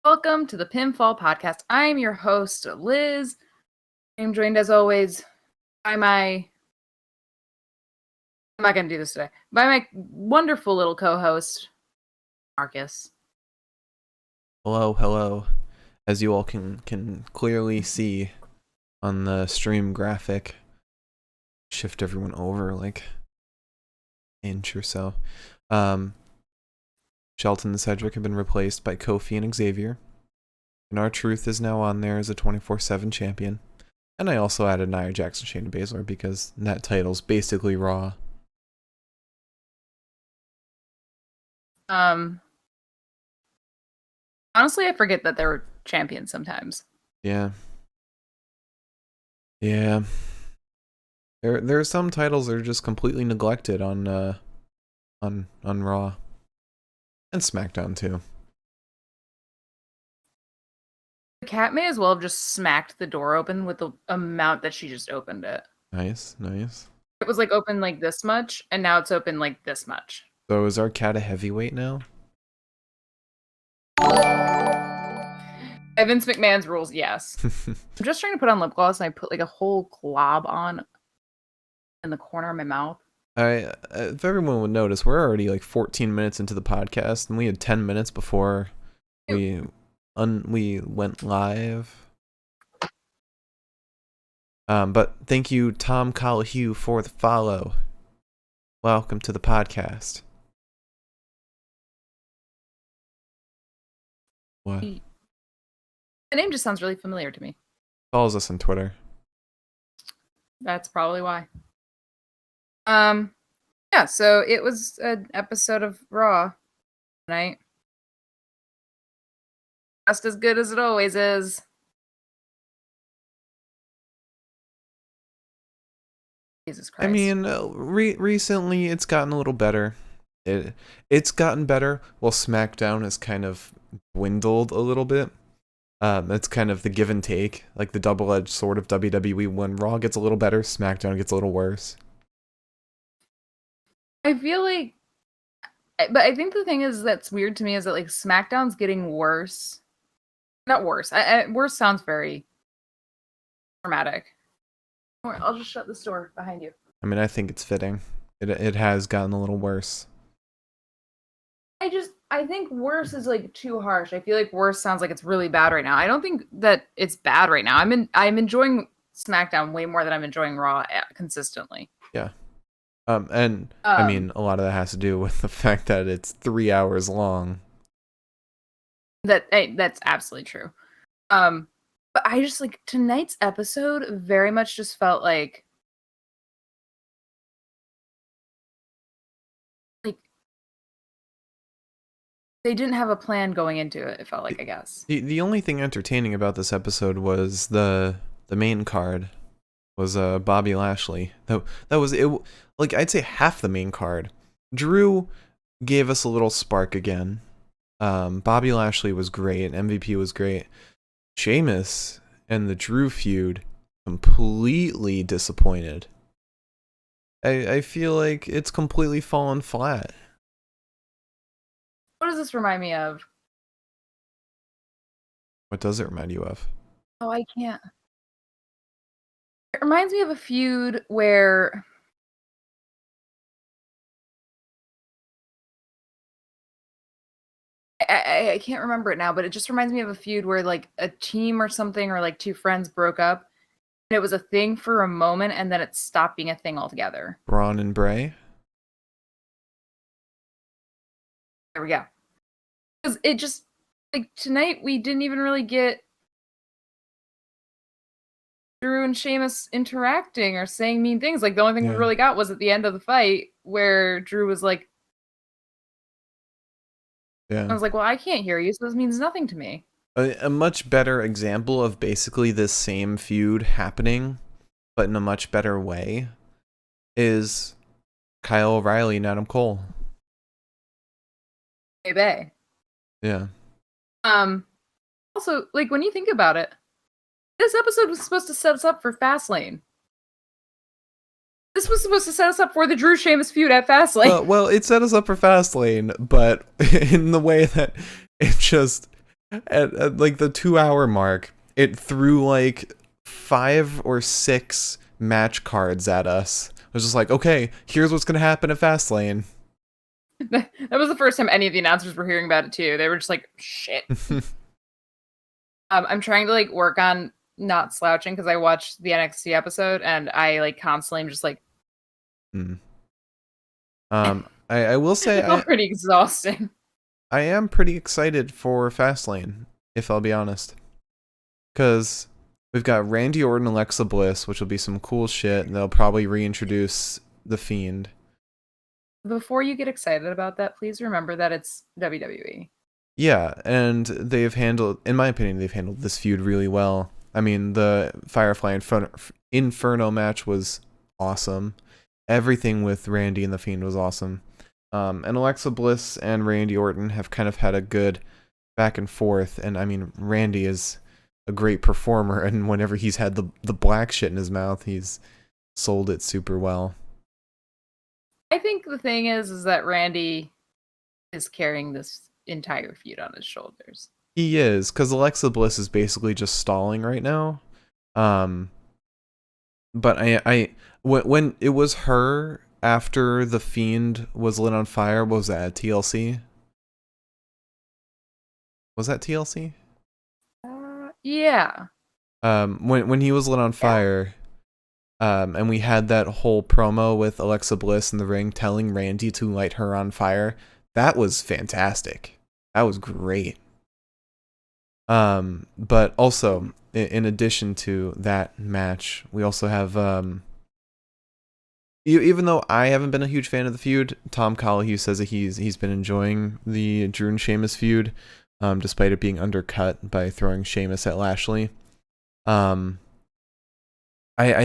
Welcome to the Pinfall podcast. I'm your host, Liz. I'm joined as always by I'm not going to do this today. By my wonderful little co-host, Marcus. Hello. As you all can clearly see on the stream graphic, shift everyone over like an inch or so. Shelton and Cedric have been replaced by Kofi and Xavier. And R-Truth is now on there as a 24/7 champion. And I also added Nia Jaxson, Shayna Basler because that title's basically Raw. Honestly, I forget that they were champions sometimes. Yeah. There are some titles that are just completely neglected on Raw. And SmackDown too. The cat may as well have just smacked the door open with the amount that she just opened it. Nice. It was like open like this much, and now it's open like this much. So is our cat a heavyweight now? By Vince McMahon's rules, yes. I'm just trying to put on lip gloss, and I put like a whole glob on in the corner of my mouth. If everyone would notice, we're already like 14 minutes into the podcast, and we had 10 minutes before we went live. But thank you, Tom Collahue, for the follow. Welcome to the podcast. What? The name just sounds really familiar to me. Follows us on Twitter. That's probably why. Yeah, so it was an episode of Raw tonight. Just as good as it always is. Jesus Christ. I mean, recently it's gotten a little better. It's gotten better, while SmackDown has kind of dwindled a little bit. It's kind of the give and take, like the double-edged sword of WWE. When Raw gets a little better, SmackDown gets a little worse. I feel like, but I think the thing is that's weird to me is that like SmackDown's getting worse. Not worse. Worse sounds very dramatic. I'll just shut this door behind you. I mean, I think it's fitting. It has gotten a little worse. I think worse is like too harsh. I feel like worse sounds like it's really bad right now. I don't think that it's bad right now. I'm enjoying SmackDown way more than I'm enjoying Raw consistently. Yeah. I mean, a lot of that has to do with the fact that it's 3 hours long. That's absolutely true. But I just like tonight's episode very much just felt like they didn't have a plan going into it. It felt like, I guess. The only thing entertaining about this episode was the main card was Bobby Lashley. That was it. Like, I'd say half the main card. Drew gave us a little spark again. Bobby Lashley was great. MVP was great. Sheamus and the Drew feud completely disappointed. I feel like it's completely fallen flat. What does this remind me of? What does it remind you of? Oh, I can't. It reminds me of a feud where I can't remember it now, but it just reminds me of a feud where like a team or something or like two friends broke up and it was a thing for a moment and then it stopped being a thing altogether. Braun and Bray? There we go. Because it just like tonight we didn't even really get Drew and Sheamus interacting or saying mean things. Like the only thing we really got was at the end of the fight where Drew was like, I was like, well, I can't hear you, so this means nothing to me. A much better example of basically this same feud happening, but in a much better way, is Kyle O'Reilly and Adam Cole. Baby. Yeah. Also, like when you think about it, this episode was supposed to set us up for Fastlane. This was supposed to set us up for the Drew Sheamus feud at Fastlane. Well, it set us up for Fastlane, but in the way that it just at like the 2 hour mark, it threw like 5 or 6 match cards at us. It was just like, okay, here's what's gonna happen at Fastlane. That was the first time any of the announcers were hearing about it too. They were just like, shit. I'm trying to like work on not slouching because I watched the NXT episode and I like constantly am just like, I will say it's pretty exhausting. I am pretty excited for Fastlane, if I'll be honest. Because we've got Randy Orton, Alexa Bliss, which will be some cool shit, and they'll probably reintroduce The Fiend. Before you get excited about that, please remember that it's WWE. Yeah, and they've handled, in my opinion, they've handled this feud really well. I mean, the Firefly Inferno match was awesome. Everything with Randy and The Fiend was awesome. And Alexa Bliss and Randy Orton have kind of had a good back and forth. And I mean, Randy is a great performer, and whenever he's had the black shit in his mouth, he's sold it super well. I think the thing is that Randy is carrying this entire feud on his shoulders. He is, because Alexa Bliss is basically just stalling right now. But when it was her after The Fiend was lit on fire, what was that, TLC? Was that TLC? Yeah. When he was lit on fire, and we had that whole promo with Alexa Bliss in the ring telling Randy to light her on fire, that was fantastic. That was great. But also, in addition to that match, we also have, even though I haven't been a huge fan of the feud, Tom Collahue says that he's been enjoying the Drew and Sheamus feud, despite it being undercut by throwing Sheamus at Lashley. I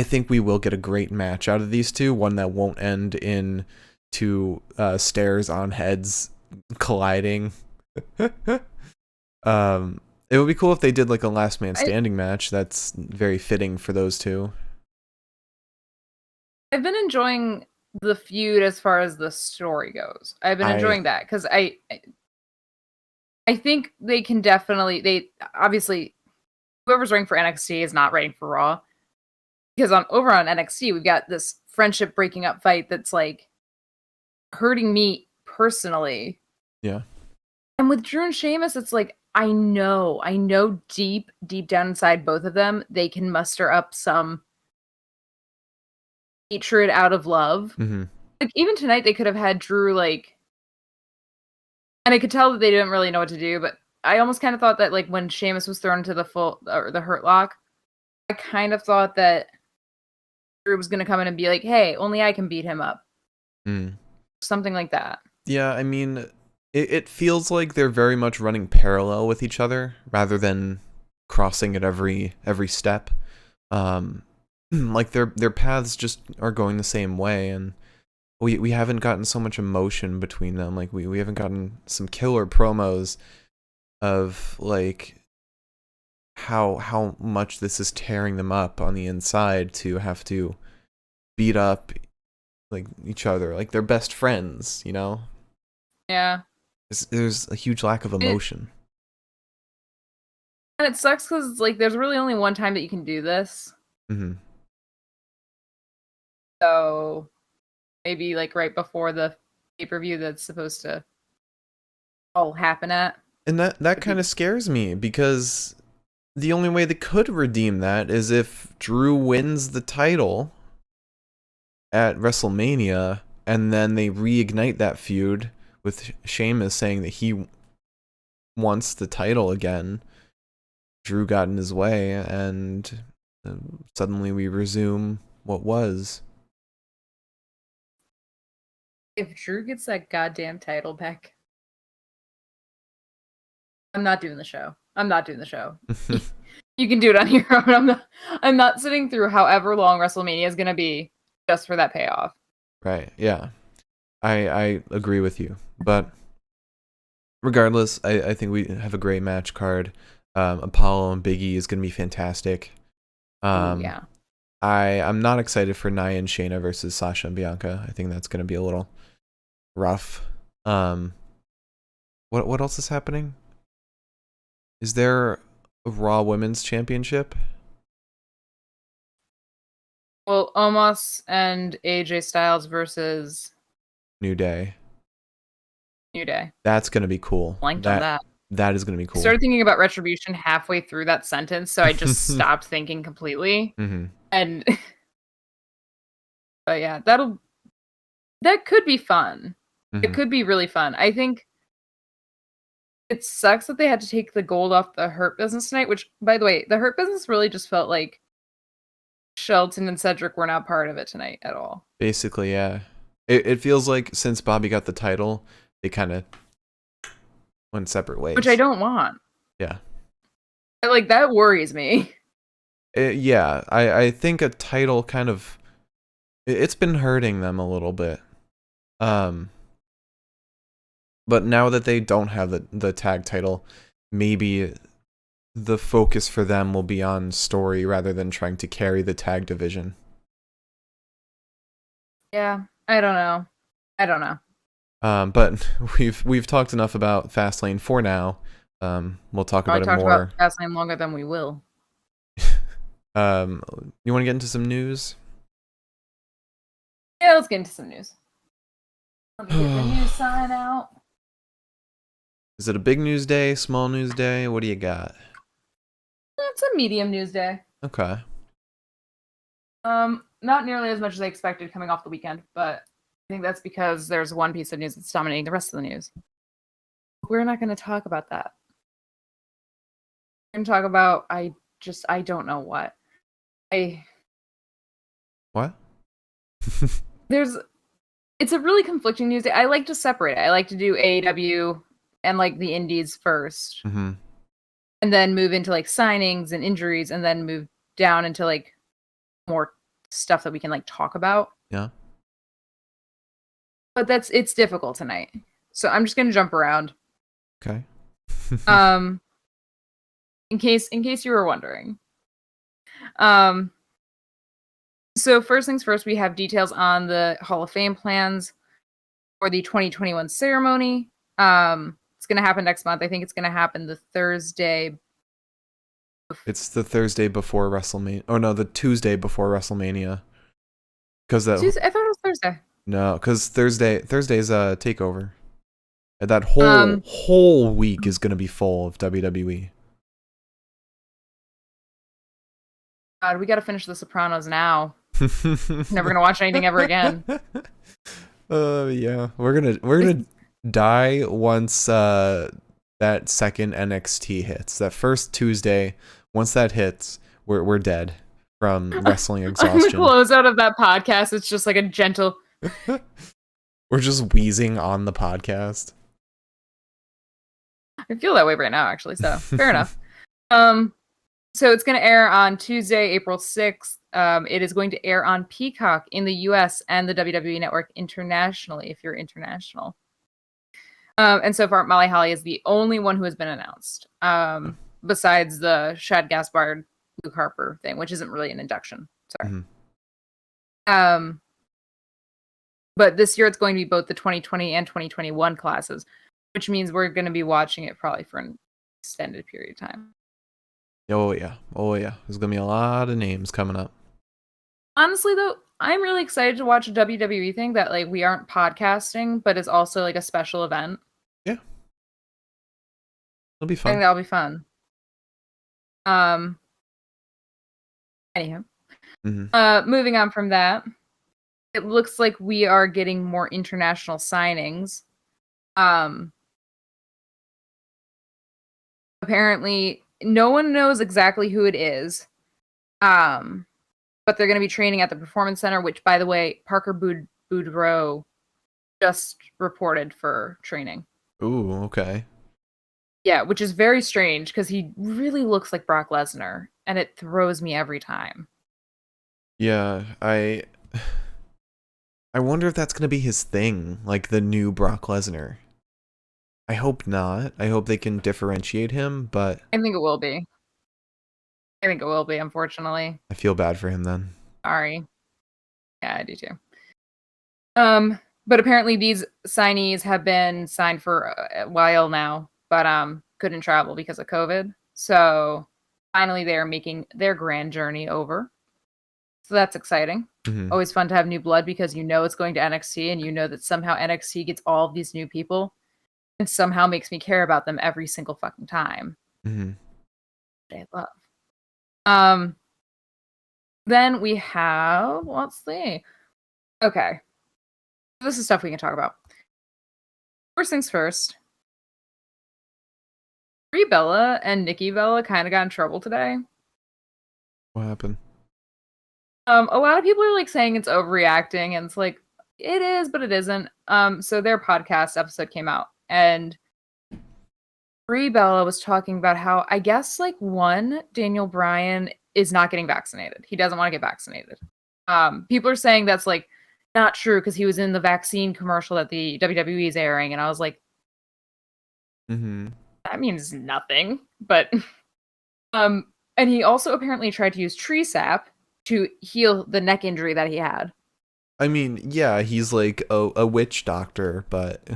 think we will get a great match out of these two, one that won't end in two stairs on heads colliding. It would be cool if they did like a last man standing match. That's very fitting for those two. I've been enjoying the feud as far as the story goes. I've been enjoying that because I think they can definitely, obviously whoever's writing for NXT is not writing for Raw, because over on NXT we've got this friendship breaking up fight that's like hurting me personally. Yeah. And with Drew and Sheamus, it's like I know deep down inside both of them, they can muster up some hatred out of love. Mm-hmm. Like even tonight, they could have had Drew like, and I could tell that they didn't really know what to do. But I almost kind of thought that like when Sheamus was thrown into the Hurt Lock, I kind of thought that Drew was going to come in and be like, "Hey, only I can beat him up," something like that. Yeah, I mean, it feels like they're very much running parallel with each other rather than crossing at every step. Like their paths just are going the same way, and we haven't gotten so much emotion between them. Like we haven't gotten some killer promos of like how much this is tearing them up on the inside to have to beat up like each other like they're best friends, you know? Yeah. There's a huge lack of emotion. And it sucks because like there's really only one time that you can do this. Mm-hmm. So maybe like right before the pay-per-view that's supposed to all happen at. And that kind of scares me, because the only way they could redeem that is if Drew wins the title at WrestleMania, and then they reignite that feud with Sheamus saying that he wants the title again. Drew got in his way, and suddenly we resume what was. If Drew gets that goddamn title back, I'm not doing the show. You can do it on your own. I'm not sitting through however long WrestleMania is going to be just for that payoff. Right, yeah. I agree with you. But regardless, I think we have a great match card. Apollo and Big E is going to be fantastic. Yeah. I'm not excited for Nia and Shayna versus Sasha and Bianca. I think that's going to be a little rough. What else is happening? Is there a Raw Women's Championship? Well, Omos and AJ Styles versus New Day. New Day. That's gonna be cool. Blanked on that. That is gonna be I cool. started thinking about Retribution halfway through that sentence, so I just stopped thinking completely. Mm-hmm. And but yeah, that could be fun. Mm-hmm. It could be really fun. I think it sucks that they had to take the gold off the Hurt Business tonight, which, by the way, the Hurt Business really just felt like Shelton and Cedric were not part of it tonight at all. Basically, yeah. It feels like since Bobby got the title, they kind of went separate ways. Which I don't want. Yeah. Like, that worries me. Yeah, I think a title kind of... It's been hurting them a little bit. But now that they don't have the tag title, maybe the focus for them will be on story rather than trying to carry the tag division. Yeah, I don't know. But we've talked enough about Fastlane for now. We'll talk about it more. About Fastlane longer than we will. You want to get into some news? Yeah, let's get into some news. Let me get the news sign out. Is it a big news day, small news day? What do you got? It's a medium news day. Okay. Not nearly as much as I expected coming off the weekend, but I think that's because there's one piece of news that's dominating the rest of the news. We're not going to talk about that. We're going to talk about I don't know what. What? It's a really conflicting news day. I like to separate it. I like to do AEW and like the indies first. Mm-hmm. And then move into like signings and injuries, and then move down into like more stuff that we can like talk about. Yeah. But it's difficult tonight. So I'm just gonna jump around. Okay. In case you were wondering. So first things first, we have details on the Hall of Fame plans for the 2021 ceremony. It's gonna happen next month. I think it's gonna happen the Thursday. It's the Thursday before WrestleMania. Oh no, the Tuesday before WrestleMania. Because that. Tuesday? I thought it was Thursday. No, because Thursday's takeover. And that whole week is gonna be full of WWE. God, we got to finish The Sopranos now. Never gonna watch anything ever again. Yeah, we're gonna die once that second NXT hits. That first Tuesday, once that hits, we're dead from wrestling exhaustion. The close out of that podcast, it's just like a gentle. We're just wheezing on the podcast. I feel that way right now, actually. So fair enough. So it's going to air on Tuesday, April 6th. It is going to air on Peacock in the US and the WWE Network internationally, if you're international. And so far, Molly Holly is the only one who has been announced, besides the Shad Gaspard, Luke Harper thing, which isn't really an induction. Sorry. Mm-hmm. But this year, it's going to be both the 2020 and 2021 classes, which means we're going to be watching it probably for an extended period of time. Oh yeah. There's gonna be a lot of names coming up. Honestly, though, I'm really excited to watch a WWE thing that like we aren't podcasting, but is also like a special event. Yeah, it'll be fun. I think that'll be fun. Anyhow, moving on from that, it looks like we are getting more international signings. Apparently, no one knows exactly who it is. But they're going to be training at the Performance Center, which, by the way, Parker Boudreaux just reported for training. Ooh, okay. Yeah, which is very strange because he really looks like Brock Lesnar, and it throws me every time. Yeah, I wonder if that's going to be his thing, like the new Brock Lesnar. I hope not. I hope they can differentiate him, but... I think it will be. Unfortunately. I feel bad for him then. Sorry. Yeah, I do too. But apparently these signees have been signed for a while now. But couldn't travel because of COVID. So finally they are making their grand journey over. So that's exciting. Mhm. Always fun to have new blood because you know it's going to NXT and you know that somehow NXT gets all of these new people and somehow makes me care about them every single fucking time. Mhm. I love. Then we have, let's see. Okay. This is stuff we can talk about. First things first. Brie Bella and Nikki Bella kind of got in trouble today. What happened? A lot of people are like saying it's overreacting, and it's like it is, but it isn't. So their podcast episode came out, and Brie Bella was talking about how I guess like Daniel Bryan is not getting vaccinated. He doesn't want to get vaccinated. People are saying that's like not true because he was in the vaccine commercial that the WWE is airing, and I was like, that means nothing. But and he also apparently tried to use tree sap to heal the neck injury that he had. I mean, yeah, he's like a witch doctor, but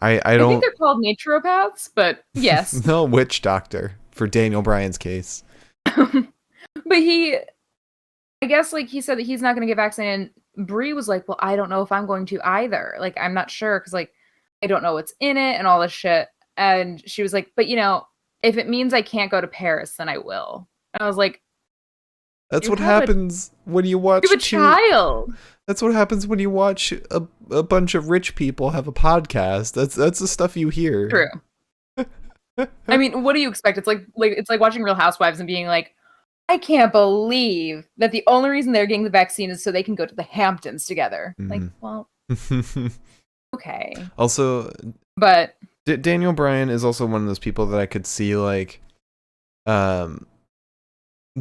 I I don't think they're called naturopaths, but yes. no witch doctor for Daniel Bryan's case. But I guess like he said that he's not going to get vaccinated. And Brie was like, well, I don't know if I'm going to either. Like, I'm not sure because like I don't know what's in it and all this shit. And she was like, but you know, if it means I can't go to Paris, then I will. And I was like, that's what happens when you watch. You have a child. That's what happens when you watch a bunch of rich people have a podcast. That's the stuff you hear. True. I mean, what do you expect? It's like watching Real Housewives and being like, I can't believe that the only reason they're getting the vaccine is so they can go to the Hamptons together. Like, well, okay. Also, but Daniel Bryan is also one of those people that I could see like,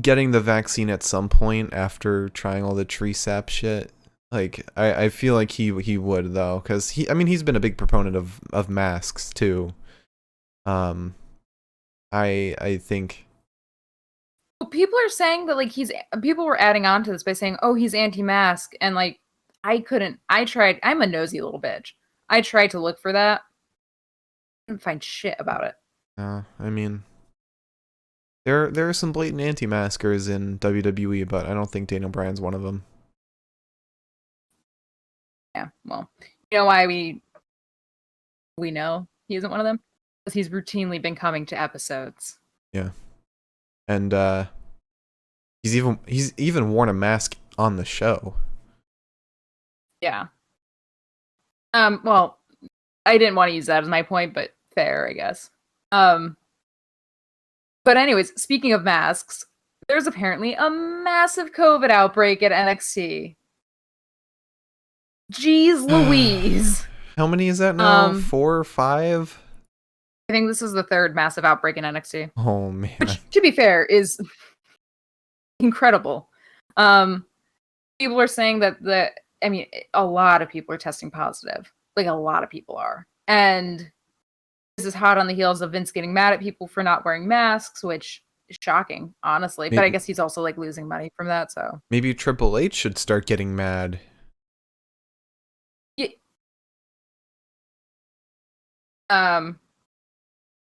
getting the vaccine at some point after trying all the tree sap shit. Like, I feel like he would though, because he's been a big proponent of masks too. I think. People are saying that like people were adding on to this by saying, oh, he's anti-mask, and like I tried, I'm a nosy little bitch. I tried to look for that. Didn't find shit about it. I mean, there are some blatant anti-maskers in WWE, but I don't think Daniel Bryan's one of them. Yeah, well, you know why we know he isn't one of them? Because he's routinely been coming to episodes. Yeah. And he's even worn a mask on the show. Yeah. Well, I didn't want to use that as my point, but fair, I guess. But anyways, speaking of masks, there's apparently a massive COVID outbreak at NXT. Jeez Louise. How many is that now? 4 or 5? I think this is the third massive outbreak in NXT. Oh man. Which, to be fair, is incredible. People are saying that a lot of people are testing positive. Like a lot of people are. And this is hot on the heels of Vince getting mad at people for not wearing masks, which is shocking, honestly. But I guess he's also like losing money from that, so. Maybe Triple H should start getting mad. Yeah.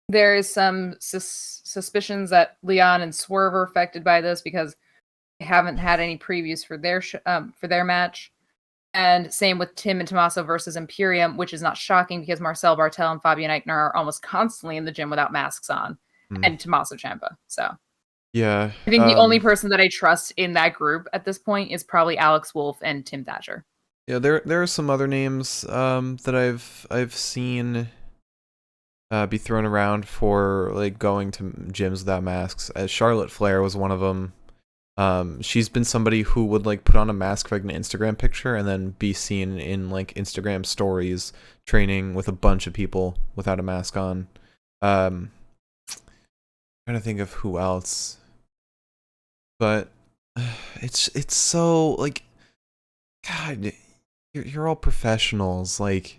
There is some suspicions that Leon and Swerve are affected by this because they haven't had any previews for their match. And same with Tim and Tommaso versus Imperium, which is not shocking because Marcel Bartel and Fabian Eichner are almost constantly in the gym without masks on, and Tommaso Ciampa. So yeah, I think the only person that I trust in that group at this point is probably Alex Wolf and Tim Thatcher. Yeah, there are some other names that I've seen be thrown around for like going to gyms without masks. Charlotte Flair was one of them. She's been somebody who would like put on a mask for like an Instagram picture and then be seen in like Instagram stories training with a bunch of people without a mask on. Trying to think of who else, but it's so like, God, you're all professionals, like,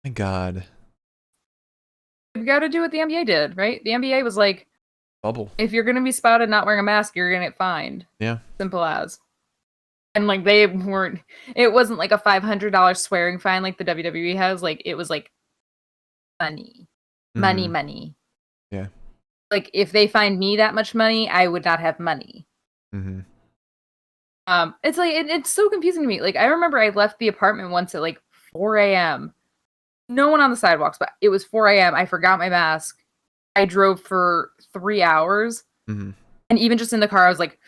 my God. You've got to do what the NBA did, right? The NBA was like, bubble. If you're gonna be spotted not wearing a mask, you're gonna get fined. Yeah. Simple as. And like they weren't. It wasn't like a $500 swearing fine like the WWE has. Like it was like money. Mhm. Money. Yeah. Like, if they find me that much money, I would not have money. Mm-hmm. It's like, it's so confusing to me. Like, I remember I left the apartment once at like 4 a.m. No one on the sidewalks, but it was 4 a.m. I forgot my mask. I drove for 3 hours. Mm-hmm. And even just in the car, I was like,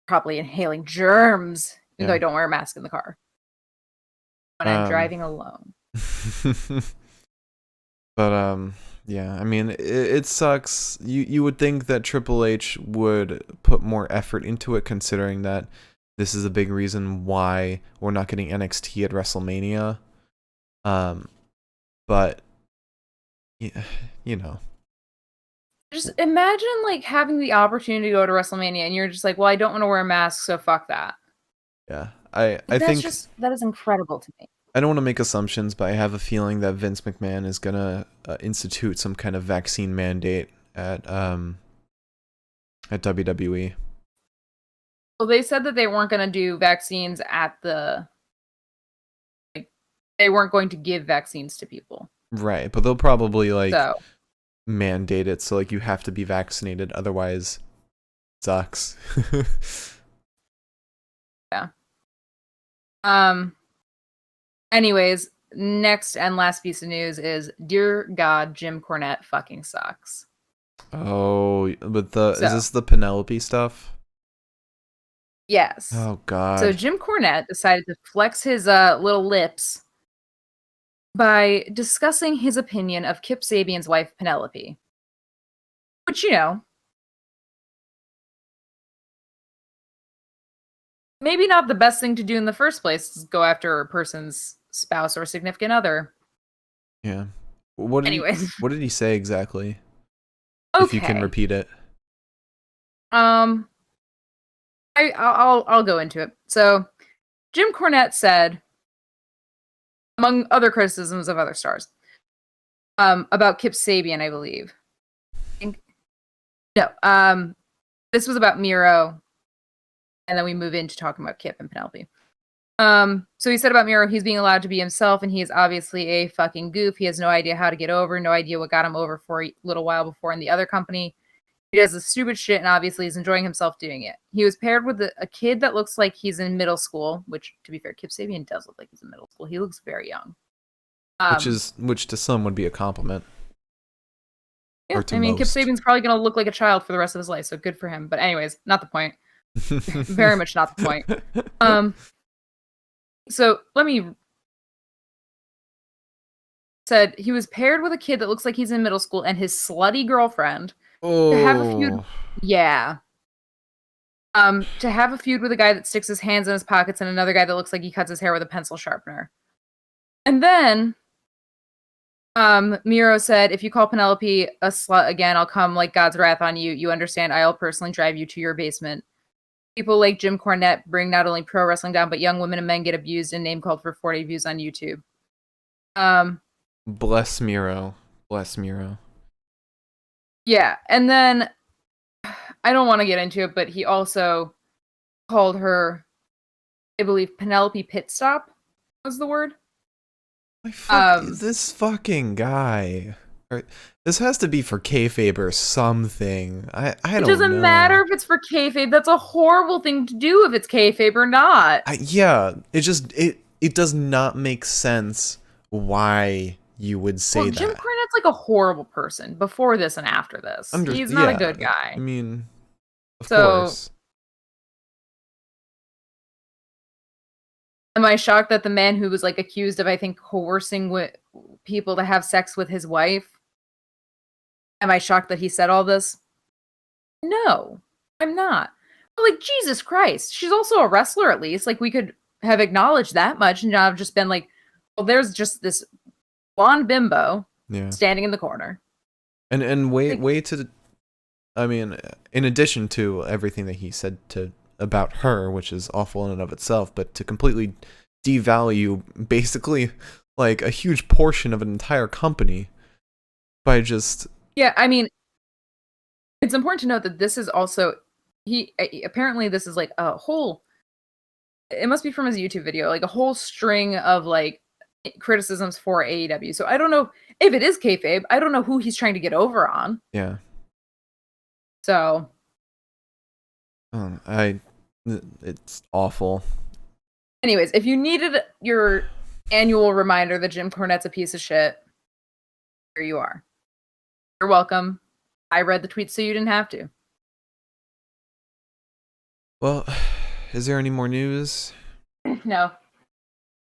probably inhaling germs, even though I Yeah. don't wear a mask in the car. When I'm driving alone. But yeah, I mean, it sucks. You would think that Triple H would put more effort into it, considering that this is a big reason why we're not getting NXT at WrestleMania. But yeah, you know. Just imagine like having the opportunity to go to WrestleMania and you're just like, well, I don't want to wear a mask, so fuck that. Yeah, I That's think just, that is incredible to me. I don't want to make assumptions, but I have a feeling that Vince McMahon is gonna institute some kind of vaccine mandate at WWE. Well, they said that they weren't going to do vaccines at the, like, they weren't going to give vaccines to people. Right, but they'll probably like So, mandate it, so like you have to be vaccinated, otherwise it sucks. yeah. Anyways, next and last piece of news is, dear God, Jim Cornette fucking sucks. Oh, but is So, this the Penelope stuff? yes. Oh So God. Jim Cornette decided to flex his little lips by discussing his opinion of Kip Sabian's wife, Penelope. Which, you know, maybe not the best thing to do in the first place, is go after a person's spouse or significant other. Yeah. What Anyways. what did he say exactly? If you can Okay. repeat it. I'll go into it. So, Jim Cornette said, among other criticisms of other stars, about Kip Sabian, I believe. No, this was about Miro, and then we move into talking about Kip and Penelope. So he said about Miro, he's being allowed to be himself, and he is obviously a fucking goof. He has no idea how to get over, no idea what got him over for a little while before in the other company. He does the stupid shit, and obviously he's enjoying himself doing it. He was paired with a kid that looks like he's in middle school, which, to be fair, Kip Sabian does look like he's in middle school. He looks very young. Which to some would be a compliment. Yeah, Or to I mean, Kip most. Sabian's probably going to look like a child for the rest of his life, so good for him. But anyways, not the point. Very much not the point. So let me said he was paired with a kid that looks like he's in middle school and his slutty girlfriend to have a feud. Yeah. To have a feud with a guy that sticks his hands in his pockets and another guy that looks like he cuts his hair with a pencil sharpener. And then Miro said, if you call Penelope a slut again, I'll come like God's wrath on you. You understand, I'll personally drive you to your basement. People like Jim Cornette bring not only pro wrestling down, but young women and men get abused and name called for 40 views on YouTube. Bless Miro. Bless Miro. Yeah, and then I don't want to get into it, but he also called her, I believe, Penelope Pitstop was the word. This fucking guy. This has to be for kayfabe or something. I don't know. It doesn't matter if it's for kayfabe. That's a horrible thing to do if it's kayfabe or not. Yeah, it does not make sense why you would say that. Jim Cornette's like a horrible person before this and after this. He's not a good guy. I mean, of course. Am I shocked that the man who was like accused of, I think, coercing people to have sex with his wife? Am I shocked that he said all this? No, I'm not. But like, Jesus Christ, she's also a wrestler at least. Like, we could have acknowledged that much and not have just been like, well, there's just this blonde bimbo standing in the corner. And way to, I mean, in addition to everything that he said about her, which is awful in and of itself, but to completely devalue basically like a huge portion of an entire company by just... Yeah, I mean, it's important to note that this is also, apparently this is like a whole, it must be from his YouTube video, like a whole string of like criticisms for AEW. So I don't know if it is kayfabe. I don't know who he's trying to get over on. Yeah. So. It's awful. Anyways, if you needed your annual reminder that Jim Cornette's a piece of shit, here you are. You're welcome. I read the tweet so you didn't have to. Well, is there any more news? No.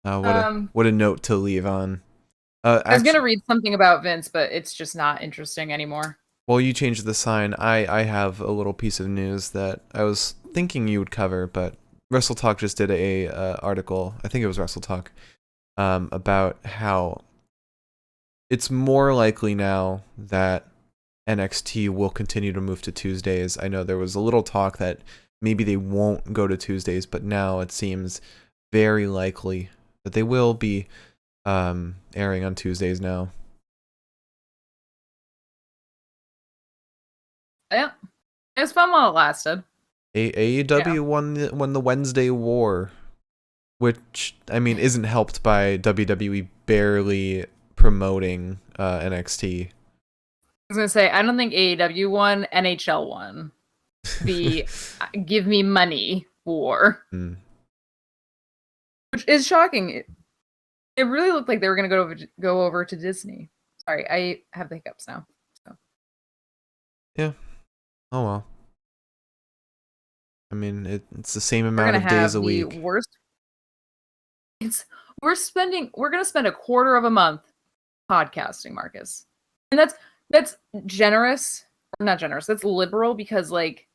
What a note to leave on. I was gonna read something about Vince, but it's just not interesting anymore. Well, you changed the sign. I have a little piece of news that I was thinking you would cover, but Wrestle Talk just did a article. I think it was Wrestle Talk, about how it's more likely now that NXT will continue to move to Tuesdays. I know there was a little talk that maybe they won't go to Tuesdays, but now it seems very likely that they will be airing on Tuesdays now. Yeah, it was fun while it lasted. AEW won the Wednesday war, which I mean isn't helped by WWE barely promoting NXT. I was gonna say I don't think AEW won, NHL won. The give me money war, which is shocking. It really looked like they were gonna go over to Disney. Sorry, I have the hiccups now. So. Yeah. Oh well. I mean, it's the same amount of days a week. We're gonna spend a quarter of a month podcasting, Marcus, and that's generous or not generous. That's liberal because like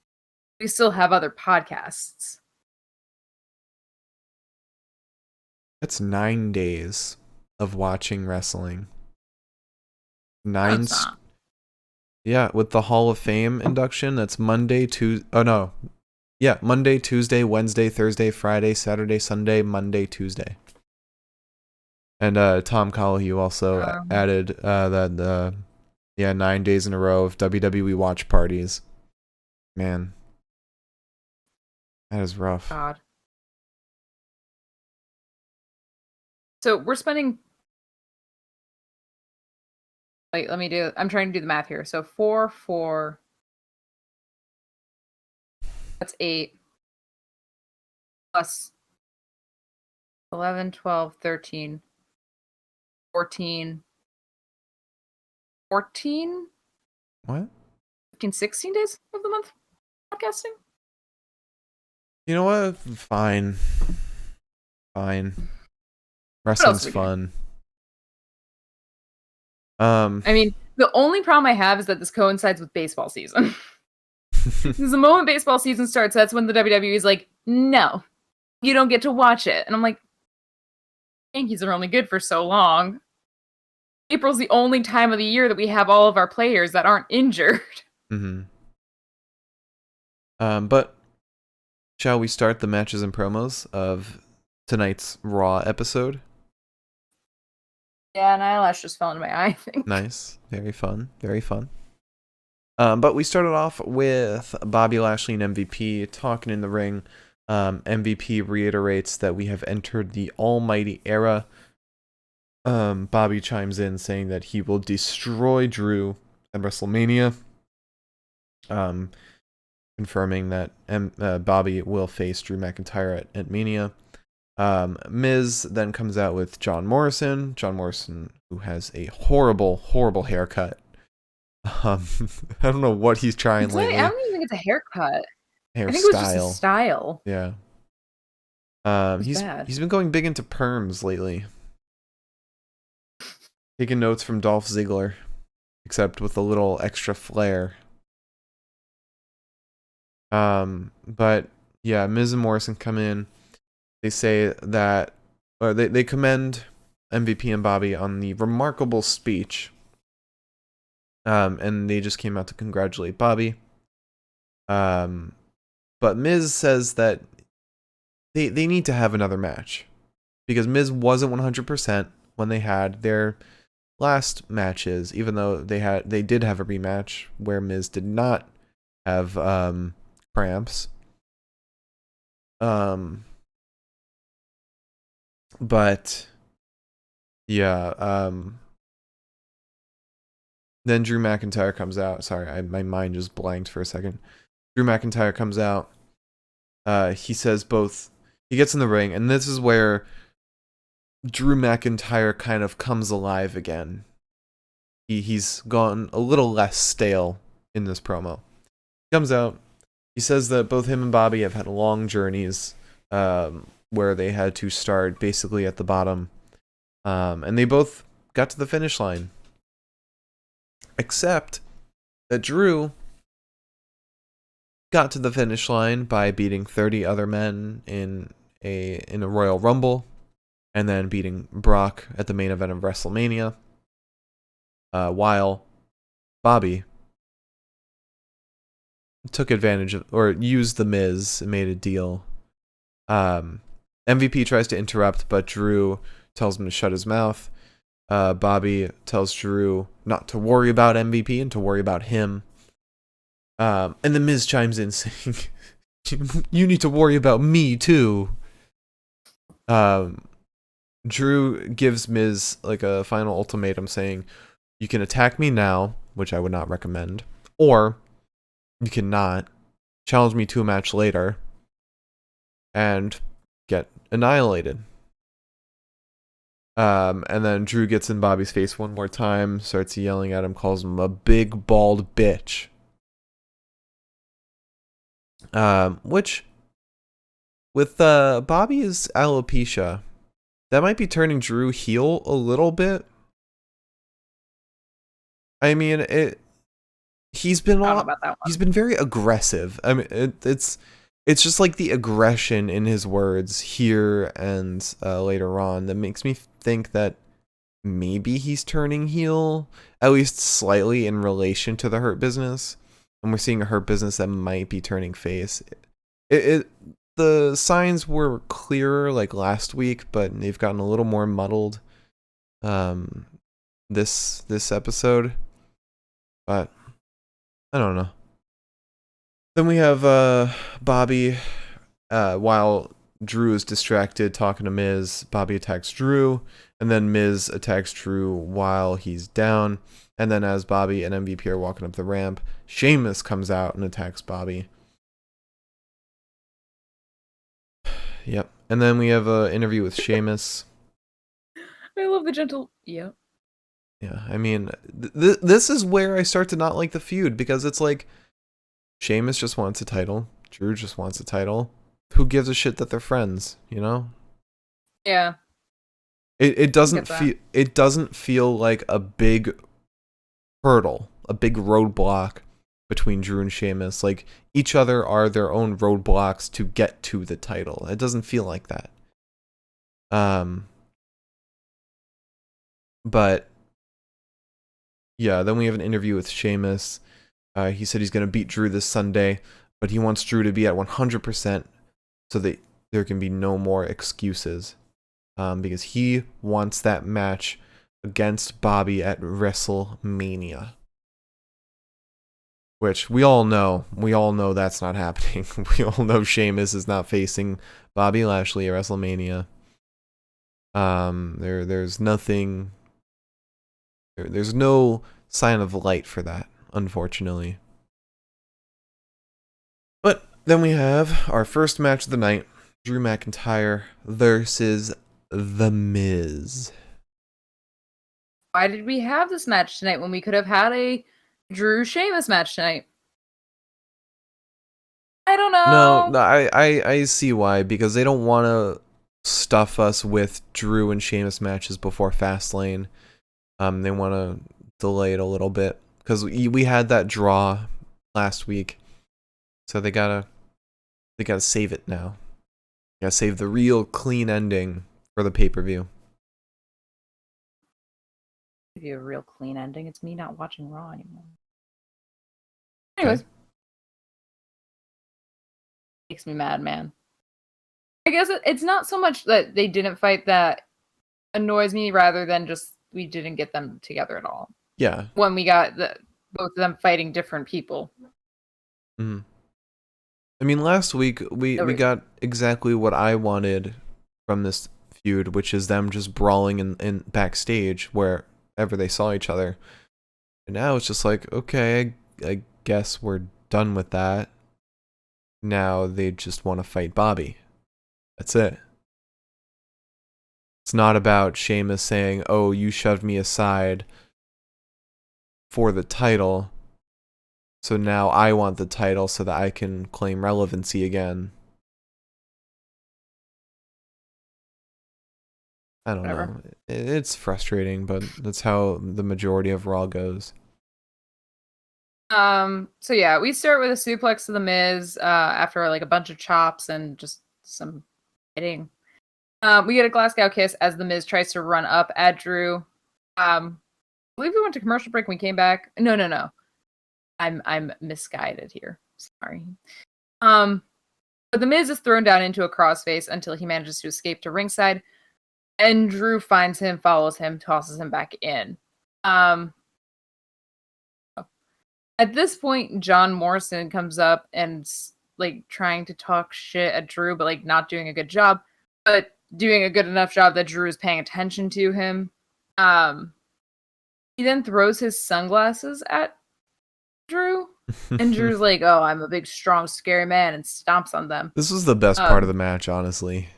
we still have other podcasts. That's 9 days of watching wrestling. Yeah, with the Hall of Fame induction, that's Monday, Monday, Tuesday, Wednesday, Thursday, Friday, Saturday, Sunday, Monday, Tuesday. And Tom Collahue also added that 9 days in a row of WWE watch parties. Man, that is rough. God. So we're spending. Wait, I'm trying to do the math here. So 4. That's 8 plus 11, 12, 13, 14. 14? What? 15, 16 days of the month podcasting? You know what? Fine. Wrestling's fun. I mean, the only problem I have is that this coincides with baseball season. Because the moment baseball season starts, that's when the WWE is like, no, you don't get to watch it. And I'm like, Yankees are only good for so long. April's the only time of the year that we have all of our players that aren't injured. Mm-hmm. But shall we start the matches and promos of tonight's Raw episode? Yeah, an eyelash just fell into my eye, I think. Nice. Very fun. Very fun. But we started off with Bobby Lashley and MVP talking in the ring. MVP reiterates that we have entered the almighty era. Bobby chimes in saying that he will destroy Drew at WrestleMania. Confirming that Bobby will face Drew McIntyre at Mania. Miz then comes out with John Morrison, who has a horrible, horrible haircut. I don't know what he's trying lately. I don't even think it's a haircut. Hairstyle. I think it was just a style. Yeah. He's been going big into perms lately. Taking notes from Dolph Ziggler, except with a little extra flair. But yeah, Miz and Morrison come in. They say that, or they commend MVP and Bobby on the remarkable speech. And they just came out to congratulate Bobby. But Miz says that they need to have another match because Miz wasn't 100% when they had their last matches, even though they did have a rematch where Miz did not have cramps. But Yeah. Then Drew McIntyre comes out. Sorry, my mind just blanked for a second. Drew McIntyre comes out. He says both. He gets in the ring, and this is where Drew McIntyre kind of comes alive again. He's gone a little less stale in this promo. He comes out. He says that both him and Bobby have had long journeys, where they had to start basically at the bottom, and they both got to the finish line. Except that Drew got to the finish line by beating 30 other men in a Royal Rumble, and then beating Brock at the main event of WrestleMania, while Bobby took advantage of, or used the Miz and made a deal. MVP tries to interrupt, but Drew tells him to shut his mouth. Bobby tells Drew not to worry about MVP and to worry about him. And the Miz chimes in saying, "You need to worry about me too." Drew gives Miz like a final ultimatum saying, "You can attack me now," which I would not recommend, or you cannot challenge me to a match later and get annihilated. And then Drew gets in Bobby's face one more time, starts yelling at him, calls him a big bald bitch. Which, with Bobby's alopecia, that might be turning Drew heel a little bit. I mean, he's been he's been very aggressive. I mean, it's just like the aggression in his words here and later on that makes me think that maybe he's turning heel, at least slightly in relation to the Hurt Business. And we're seeing a Hurt Business that might be turning face. The signs were clearer like last week, but they've gotten a little more muddled this episode. But I don't know. Then we have Bobby, while Drew is distracted talking to Miz, Bobby attacks Drew, and then Miz attacks Drew while he's down. And then as Bobby and MVP are walking up the ramp, Sheamus comes out and attacks Bobby. Yep. And then we have an interview with Sheamus. I love the gentle... Yep. Yeah, I mean, this is where I start to not like the feud, because it's like, Sheamus just wants a title. Drew just wants a title. Who gives a shit that they're friends, you know? Yeah. It doesn't feel like a big hurdle, a big roadblock between Drew and Sheamus. Like, each other are their own roadblocks to get to the title. It doesn't feel like that. But yeah, then we have an interview with Sheamus. He said he's going to beat Drew this Sunday, but he wants Drew to be at 100% so that there can be no more excuses. Because he wants that match against Bobby at WrestleMania. Which we all know that's not happening. We all know Sheamus is not facing Bobby Lashley at WrestleMania. There's nothing. There's no sign of light for that, unfortunately. But then we have our first match of the night: Drew McIntyre versus The Miz. Why did we have this match tonight when we could have had a Drew Sheamus match tonight? I don't know. No, I see why, because they don't want to stuff us with Drew and Sheamus matches before Fastlane. They want to delay it a little bit because we had that draw last week, so they gotta save it now. Gotta save the real clean ending for the pay-per-view. Give you a real clean ending. It's me not watching Raw anymore. Anyways, makes me mad, man. I guess it's not so much that they didn't fight that annoys me, rather than just we didn't get them together at all. Yeah. When we got both of them fighting different people. Mm. I mean, last week we got exactly what I wanted from this feud, which is them just brawling in backstage wherever they saw each other. And now it's just like, okay, I guess we're done with that. Now they just want to fight Bobby. That's it. It's not about Sheamus saying, oh, you shoved me aside for the title, so now I want the title so that I can claim relevancy again. I don't know. It's frustrating, but that's how the majority of Raw goes. So yeah, we start with a suplex to the Miz after like a bunch of chops and just some hitting. We get a Glasgow kiss as the Miz tries to run up at Drew. I believe we went to commercial break when we came back. No. I'm misguided here. Sorry. But the Miz is thrown down into a crossface until he manages to escape to ringside. And Drew finds him, follows him, tosses him back in. At this point, John Morrison comes up and like trying to talk shit at Drew, but like not doing a good job, but doing a good enough job that Drew is paying attention to him. He then throws his sunglasses at Drew, and Drew's like, "Oh, I'm a big, strong, scary man," and stomps on them. This was the best part of the match, honestly.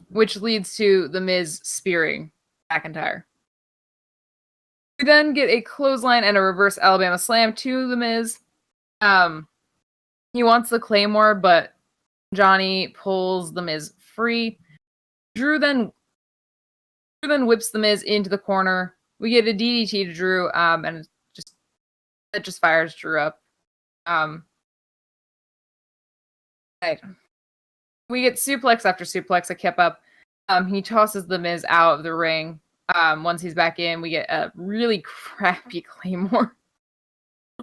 Which leads to the Miz spearing McIntyre. We then get a clothesline and a reverse Alabama slam to the Miz. He wants the Claymore, but Johnny pulls the Miz free. Drew then whips the Miz into the corner. We get a DDT to Drew, and that just fires Drew up. Right. We get suplex after suplex. I kept up. He tosses the Miz out of the ring. Once he's back in, we get a really crappy Claymore.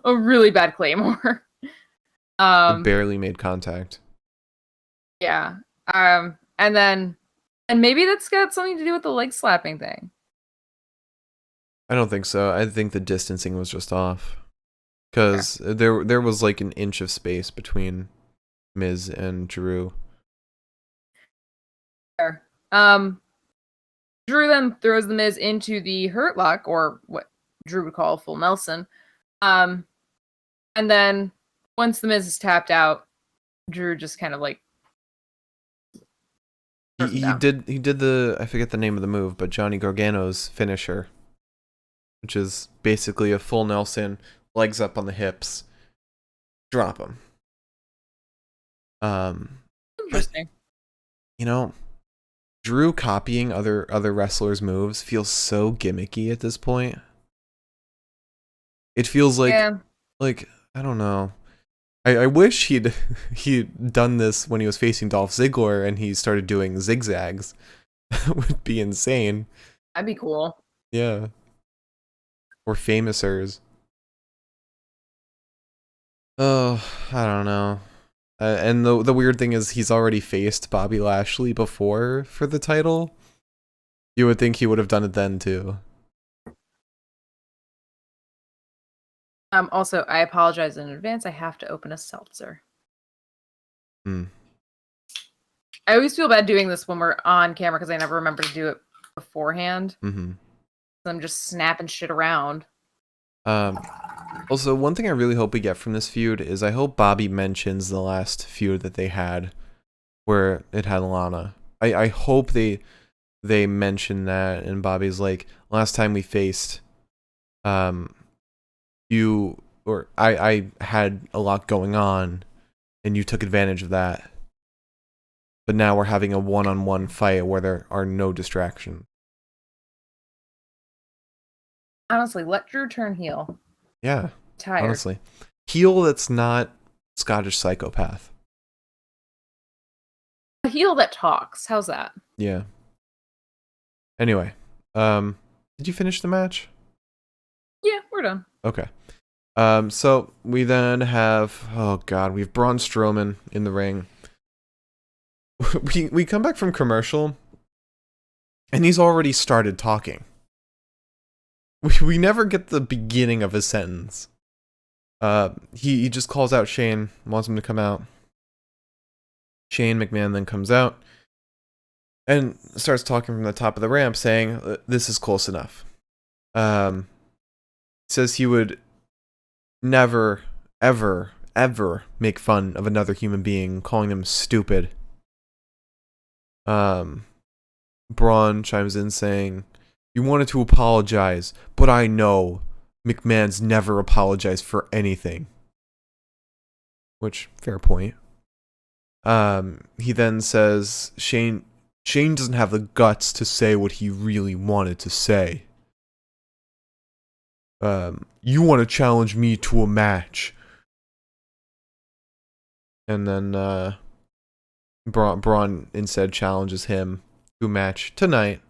A really bad Claymore. It barely made contact. Yeah. And maybe that's got something to do with the leg slapping thing. I don't think so. I think the distancing was just off. Because there was like an inch of space between Miz and Drew. Fair. Drew then throws the Miz into the Hurt Lock, or what Drew would call full Nelson. And then once the Miz is tapped out, Drew just kind of like he did the, I forget the name of the move, but Johnny Gargano's finisher, which is basically a full Nelson, legs up on the hips, drop him. Interesting. But, Drew copying other wrestlers' moves feels so gimmicky at this point. It feels like I don't know. I wish he'd done this when he was facing Dolph Ziggler and he started doing zigzags. That would be insane. That'd be cool. Yeah. Or Famousers. Oh, I don't know. And the weird thing is he's already faced Bobby Lashley before for the title. You would think he would have done it then too. Also, I apologize in advance. I have to open a seltzer. I always feel bad doing this when we're on camera because I never remember to do it beforehand. Mm-hmm. So I'm just snapping shit around. Also, one thing I really hope we get from this feud is I hope Bobby mentions the last feud that they had where it had Lana. I hope they mention that and Bobby's like, last time we faced, I had a lot going on and you took advantage of that. But now we're having a one-on-one fight where there are no distractions. Honestly, let Drew turn heel. Yeah, Tired. honestly. Heel that's not Scottish psychopath. A heel that talks. How's that? Yeah. Anyway, did you finish the match? Yeah, we're done. Okay. So we then have, we have Braun Strowman in the ring. we come back from commercial, and he's already started talking. We never get the beginning of his sentence. He just calls out Shane, wants him to come out. Shane McMahon then comes out. and starts talking from the top of the ramp, saying, "This is close enough." Says he would never, ever, ever make fun of another human being, calling them stupid. Braun chimes in saying, "You wanted to apologize, but I know McMahon's never apologized for anything." Which, fair point. He then says, Shane doesn't have the guts to say what he really wanted to say. You want to challenge me to a match. And then Braun instead challenges him to a match tonight.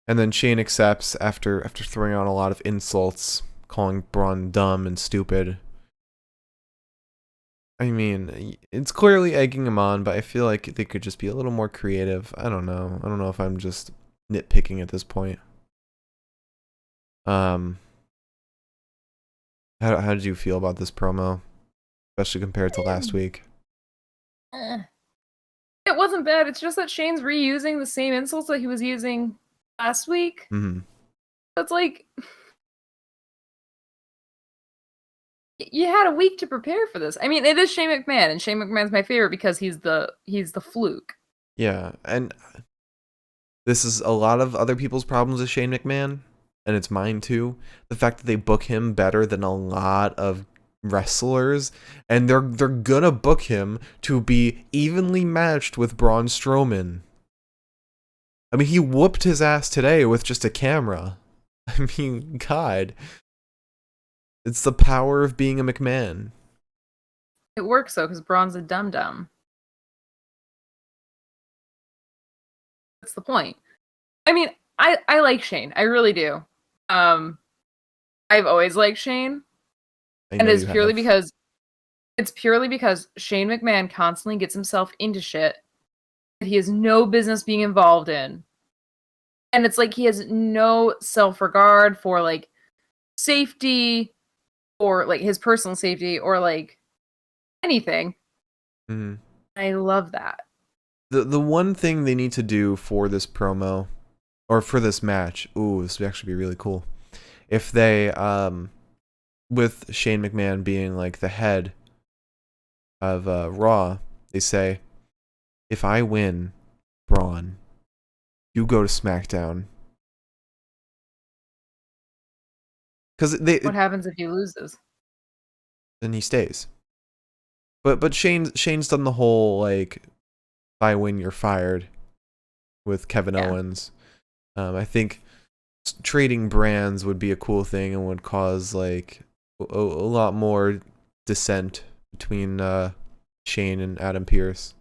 And then Shane accepts after throwing out a lot of insults, calling Braun dumb and stupid. I mean, it's clearly egging him on, but I feel like they could just be a little more creative. I don't know. I don't know if I'm just nitpicking at this point. How did you feel about this promo, especially compared to last week? It wasn't bad. It's just that Shane's reusing the same insults that he was using last week. Mm-hmm. That's like, you had a week to prepare for this. I mean, it is Shane McMahon, and Shane McMahon's my favorite because he's the fluke. Yeah, and this is a lot of other people's problems with Shane McMahon, and it's mine too. The fact that they book him better than a lot of wrestlers, and they're gonna book him to be evenly matched with Braun Strowman. I mean, he whooped his ass today with just a camera. I mean, God. It's the power of being a McMahon. It works though, because Braun's a dum-dum. That's the point. I mean, I like Shane. I really do. I've always liked Shane. And it's purely because Shane McMahon constantly gets himself into shit that he has no business being involved in. And it's like he has no self-regard for like safety or like his personal safety or like anything. Mm-hmm. I love that. The one thing they need to do for this promo or for this match, this would actually be really cool. If they with Shane McMahon being like the head of Raw, they say, "If I win, Braun, you go to SmackDown." Because What happens if he loses? Then he stays. But Shane's done the whole like, if I win, you're fired with Kevin Owens. I think trading brands would be a cool thing and would cause like a lot more dissent between Shane and Adam Pearce.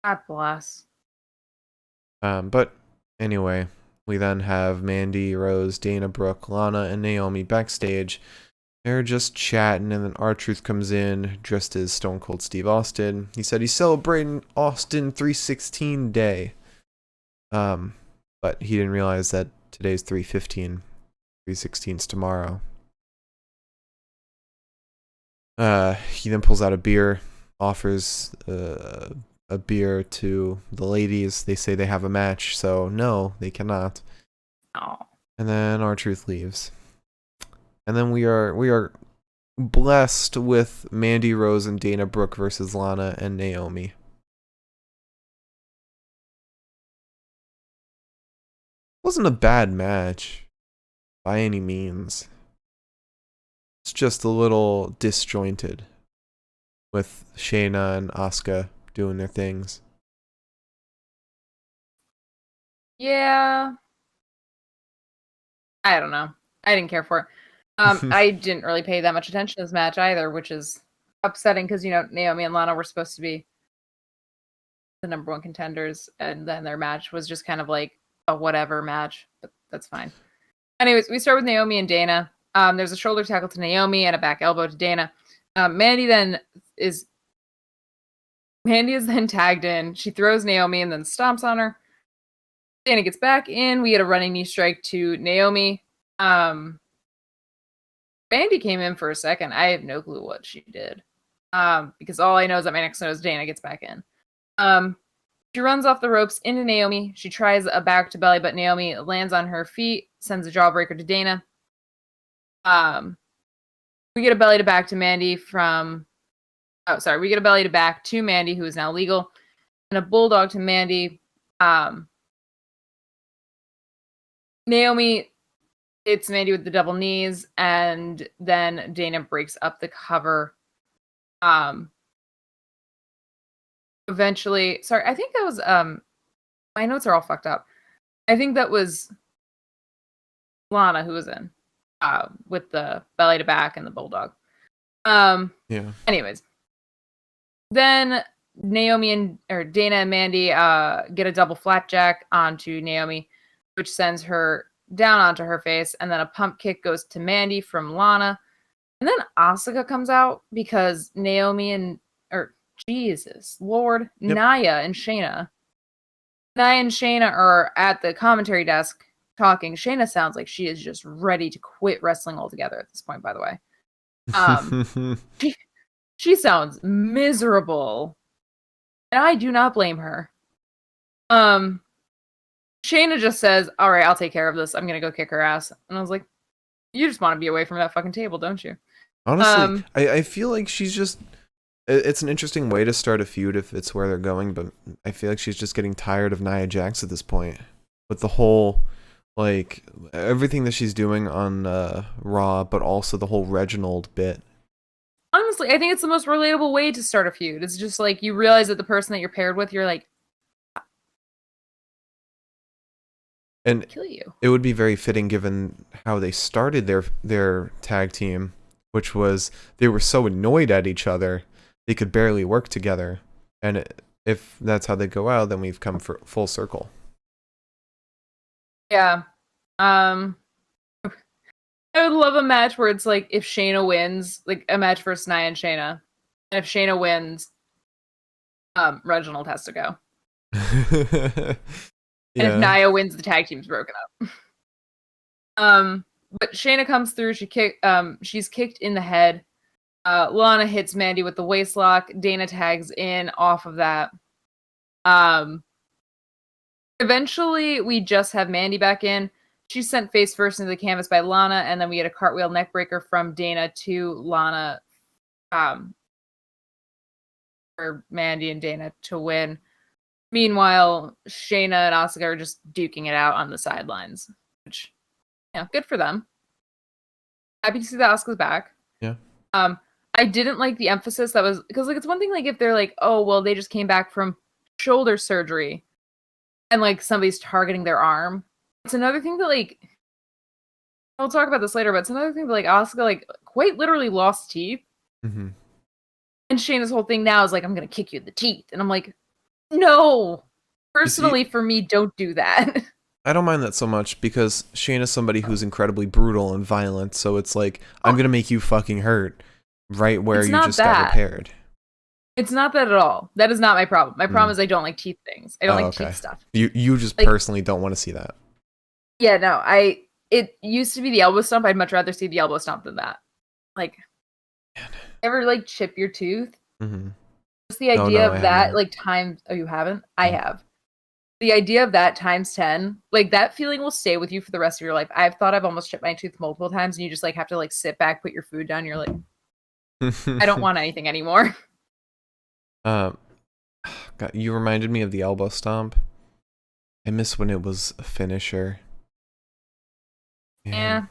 God bless. But anyway, we then have Mandy, Rose, Dana, Brooke, Lana, and Naomi backstage. They're just chatting, and then R-Truth comes in, dressed as Stone Cold Steve Austin. He said he's celebrating Austin 316 Day. But he didn't realize that today's 315. 316's tomorrow. He then pulls out a beer, offers a beer to the ladies. They say they have a match, so no, they cannot. Oh. And then R-Truth leaves. And then we are blessed with Mandy Rose and Dana Brooke versus Lana and Naomi. Wasn't a bad match by any means. It's just a little disjointed with Shayna and Asuka doing their things. Yeah. I don't know. I didn't care for it. I didn't really pay that much attention to this match either, which is upsetting because, you know, Naomi and Lana were supposed to be the number one contenders, and then their match was just kind of like a whatever match, but that's fine. Anyways, we start with Naomi and Dana. There's a shoulder tackle to Naomi and a back elbow to Dana. Mandy is then tagged in. She throws Naomi and then stomps on her. Dana gets back in. We get a running knee strike to Naomi. Mandy came in for a second. I have no clue what she did. Because all I know is that my next note is Dana gets back in. She runs off the ropes into Naomi. She tries a back to belly, but Naomi lands on her feet, sends a jawbreaker to Dana. We get a belly to back to Mandy we get a belly to back to Mandy, who is now legal, and a bulldog to Mandy. Naomi hits Mandy with the double knees, and then Dana breaks up the cover. Eventually, sorry, I think that was my notes are all fucked up. I think that was Lana who was in with the belly to back and the bulldog. Yeah. Anyways, then Dana and Mandy get a double flapjack onto Naomi, which sends her down onto her face, and then a pump kick goes to Mandy from Lana. And then Asuka comes out because Jesus Lord, Yep. Nia and Shayna are at the commentary desk talking. Shayna sounds like she is just ready to quit wrestling altogether at this point, by the way. She sounds miserable. And I do not blame her. Shayna just says, all right, I'll take care of this. I'm going to go kick her ass. And I was like, you just want to be away from that fucking table, don't you? Honestly, I feel like she's just... It's an interesting way to start a feud if it's where they're going, but I feel like she's just getting tired of Nia Jax at this point. With the whole, like, everything that she's doing on Raw, but also the whole Reginald bit. Honestly, I think it's the most relatable way to start a feud. It's just like, you realize that the person that you're paired with, you're like, and kill you. It would be very fitting given how they started their tag team, which was they were so annoyed at each other they could barely work together. And if that's how they go out, then we've come for full circle. Yeah. I would love a match where it's like, if Shayna wins, like a match versus Nia and Shayna. And if Shayna wins, Reginald has to go. Yeah. And if Nia wins, the tag team's broken up. But Shayna comes through. She's kicked in the head. Lana hits Mandy with the waistlock. Dana tags in off of that. Eventually, we just have Mandy back in. She's sent face first into the canvas by Lana, and then we get a cartwheel neckbreaker from Dana to Lana for Mandy and Dana to win. Meanwhile, Shayna and Asuka are just duking it out on the sidelines, which, good for them. Happy to see that Asuka's back. Yeah. I didn't like the emphasis that was, because like, it's one thing like if they're like, oh well, they just came back from shoulder surgery, and like somebody's targeting their arm. It's another thing that like, we'll talk about this later, but it's another thing that like Asuka like quite literally lost teeth. Mm-hmm. And Shayna's whole thing now is like, I'm gonna kick you in the teeth, and I'm like, no. Personally, for me, don't do that. I don't mind that so much because Shayna's somebody who's incredibly brutal and violent, so it's like, I'm gonna make you fucking hurt right where you just got repaired. It's not that at all. That is not my problem. My problem is I don't like teeth things. I don't like teeth stuff. You just like, personally don't want to see that. Yeah, no. It used to be the elbow stomp. I'd much rather see the elbow stomp than that. Like, ever like chip your tooth? Mm-hmm. Just the idea of that, like times. Oh, you haven't? I have. The idea of that times 10, like that feeling will stay with you for the rest of your life. I've thought I've almost chipped my tooth multiple times, and you just like have to like sit back, put your food down. You're like, I don't want anything anymore. God, you reminded me of the elbow stomp. I miss when it was a finisher. Yeah.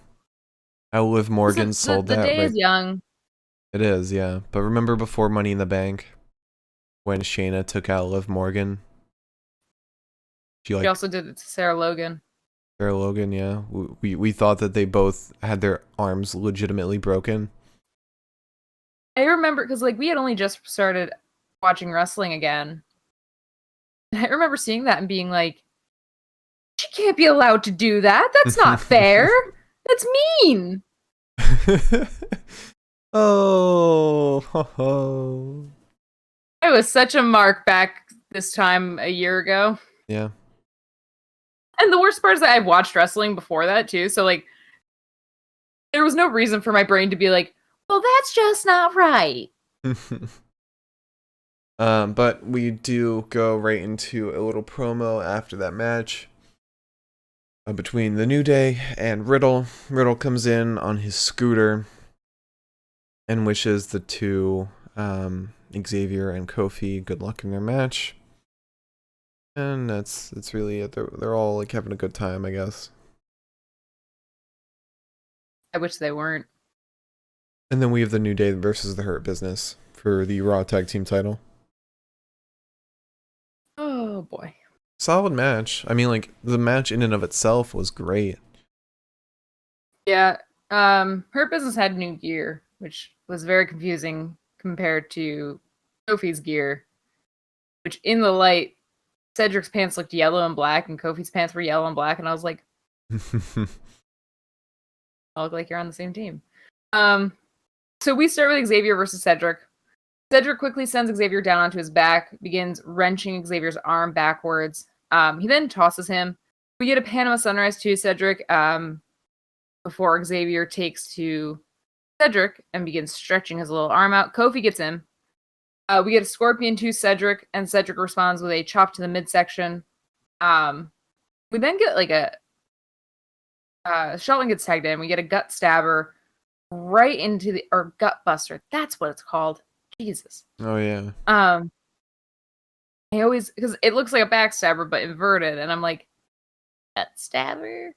How Liv Morgan sold that. The day is young. It is, yeah. But remember before Money in the Bank, when Shayna took out Liv Morgan? She also did it to Sarah Logan. Sarah Logan, yeah. We thought that they both had their arms legitimately broken. I remember, because like we had only just started watching wrestling again. And I remember seeing that and being like, she can't be allowed to do that. That's not fair. That's mean. Oh. It was such a mark back this time a year ago. Yeah. And the worst part is that I've watched wrestling before that too. So like, there was no reason for my brain to be like, well, that's just not right. But we do go right into a little promo after that match between the New Day and Riddle. Riddle comes in on his scooter and wishes the two, Xavier and Kofi, good luck in their match. And that's really it. They're all like having a good time, I guess. I wish they weren't. And then we have the New Day versus the Hurt Business for the Raw Tag Team title. Oh boy. Solid match. I mean, like, the match in and of itself was great. Yeah. Hurt Business had new gear, which was very confusing compared to Kofi's gear, which in the light, Cedric's pants looked yellow and black, and Kofi's pants were yellow and black, and I was like, I look like you're on the same team. So we start with Xavier versus Cedric. Cedric quickly sends Xavier down onto his back, begins wrenching Xavier's arm backwards. He then tosses him. We get a Panama Sunrise to Cedric before Xavier takes to Cedric and begins stretching his little arm out. Kofi gets in. We get a Scorpion to Cedric, and Cedric responds with a chop to the midsection. We then get like a Shelton gets tagged in. We get a gut stabber right into the or gut buster. That's what it's called. Jesus. Oh yeah. I always because it looks like a backstabber but inverted, and I'm like, gut stabber.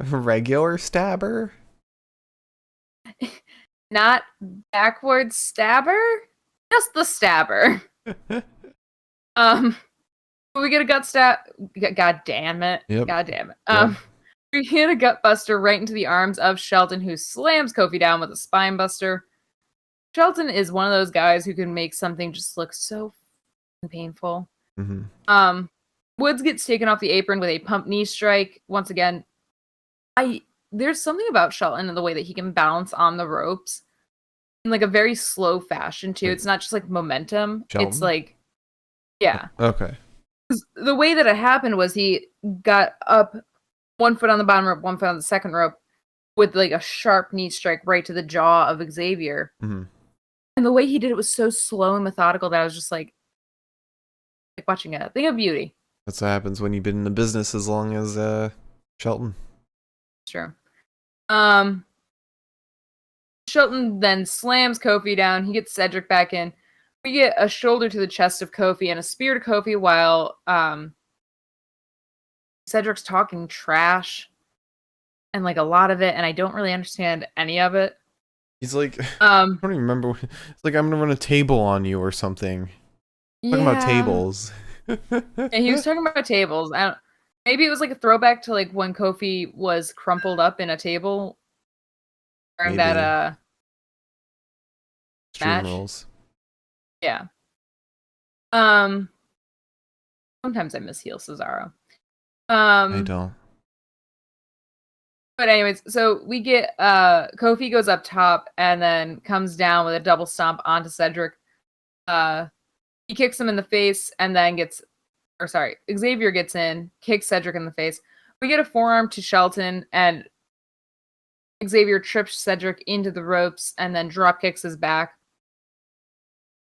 Regular stabber. Not backwards stabber. Just the stabber. We get a gut stab. God damn it. Yep. God damn it. Yep. We hit a gut buster right into the arms of Shelton, who slams Kofi down with a spine buster. Shelton is one of those guys who can make something just look so painful. Mm-hmm. Woods gets taken off the apron with a pump knee strike. Once again, there's something about Shelton and the way that he can balance on the ropes in like a very slow fashion too. It's not just like momentum. Shelton? It's like, yeah. Okay. The way that it happened was he got up 1 foot on the bottom rope, 1 foot on the second rope with like a sharp knee strike right to the jaw of Xavier. Mm-hmm. And the way he did it was so slow and methodical that I was just like watching a thing of beauty. That's what happens when you've been in the business as long as Shelton. Sure. Shelton then slams Kofi down. He gets Cedric back in. We get a shoulder to the chest of Kofi and a spear to Kofi while Cedric's talking trash and like a lot of it, and I don't really understand any of it. He's like, I don't even remember. It's like, I'm gonna run a table on you or something. Talking about tables. And he was talking about tables. Maybe it was like a throwback to like when Kofi was crumpled up in a table during that Extreme match. Rules. Yeah. Sometimes I miss heel Cesaro. I don't. But anyways, so we get Kofi goes up top and then comes down with a double stomp onto Cedric. He kicks him in the face and then Xavier gets in, kicks Cedric in the face. We get a forearm to Shelton and Xavier trips Cedric into the ropes and then drop kicks his back.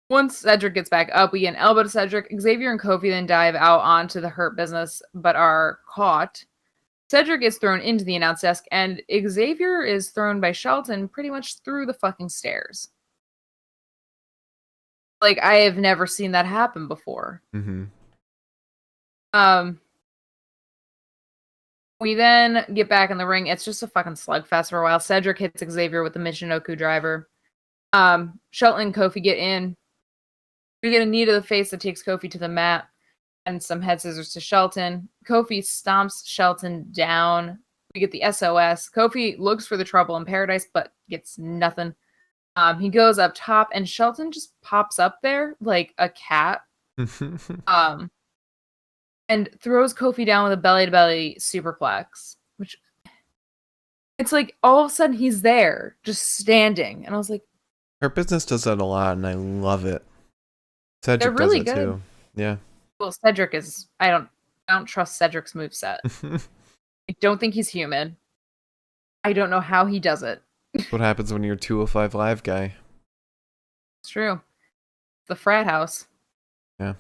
Once Cedric gets back up, we get an elbow to Cedric. Xavier and Kofi then dive out onto the Hurt Business, but are caught. Cedric is thrown into the announce desk, and Xavier is thrown by Shelton pretty much through the fucking stairs. Like, I have never seen that happen before. Mm-hmm. We then get back in the ring. It's just a fucking slugfest for a while. Cedric hits Xavier with the Michinoku driver. Shelton and Kofi get in. We get a knee to the face that takes Kofi to the mat and some head scissors to Shelton. Kofi stomps Shelton down. We get the SOS. Kofi looks for the trouble in paradise, but gets nothing. He goes up top, and Shelton just pops up there like a cat. And throws Kofi down with a belly-to-belly superplex, which it's like all of a sudden he's there, just standing. And I was like, Hurt Business does that a lot, and I love it. Cedric they're really does it good. too. Yeah. Well, Cedric is I don't trust Cedric's moveset. I don't think he's human. I don't know how he does it. What happens when you're a 205 Live guy? It's true. The frat house. Yeah.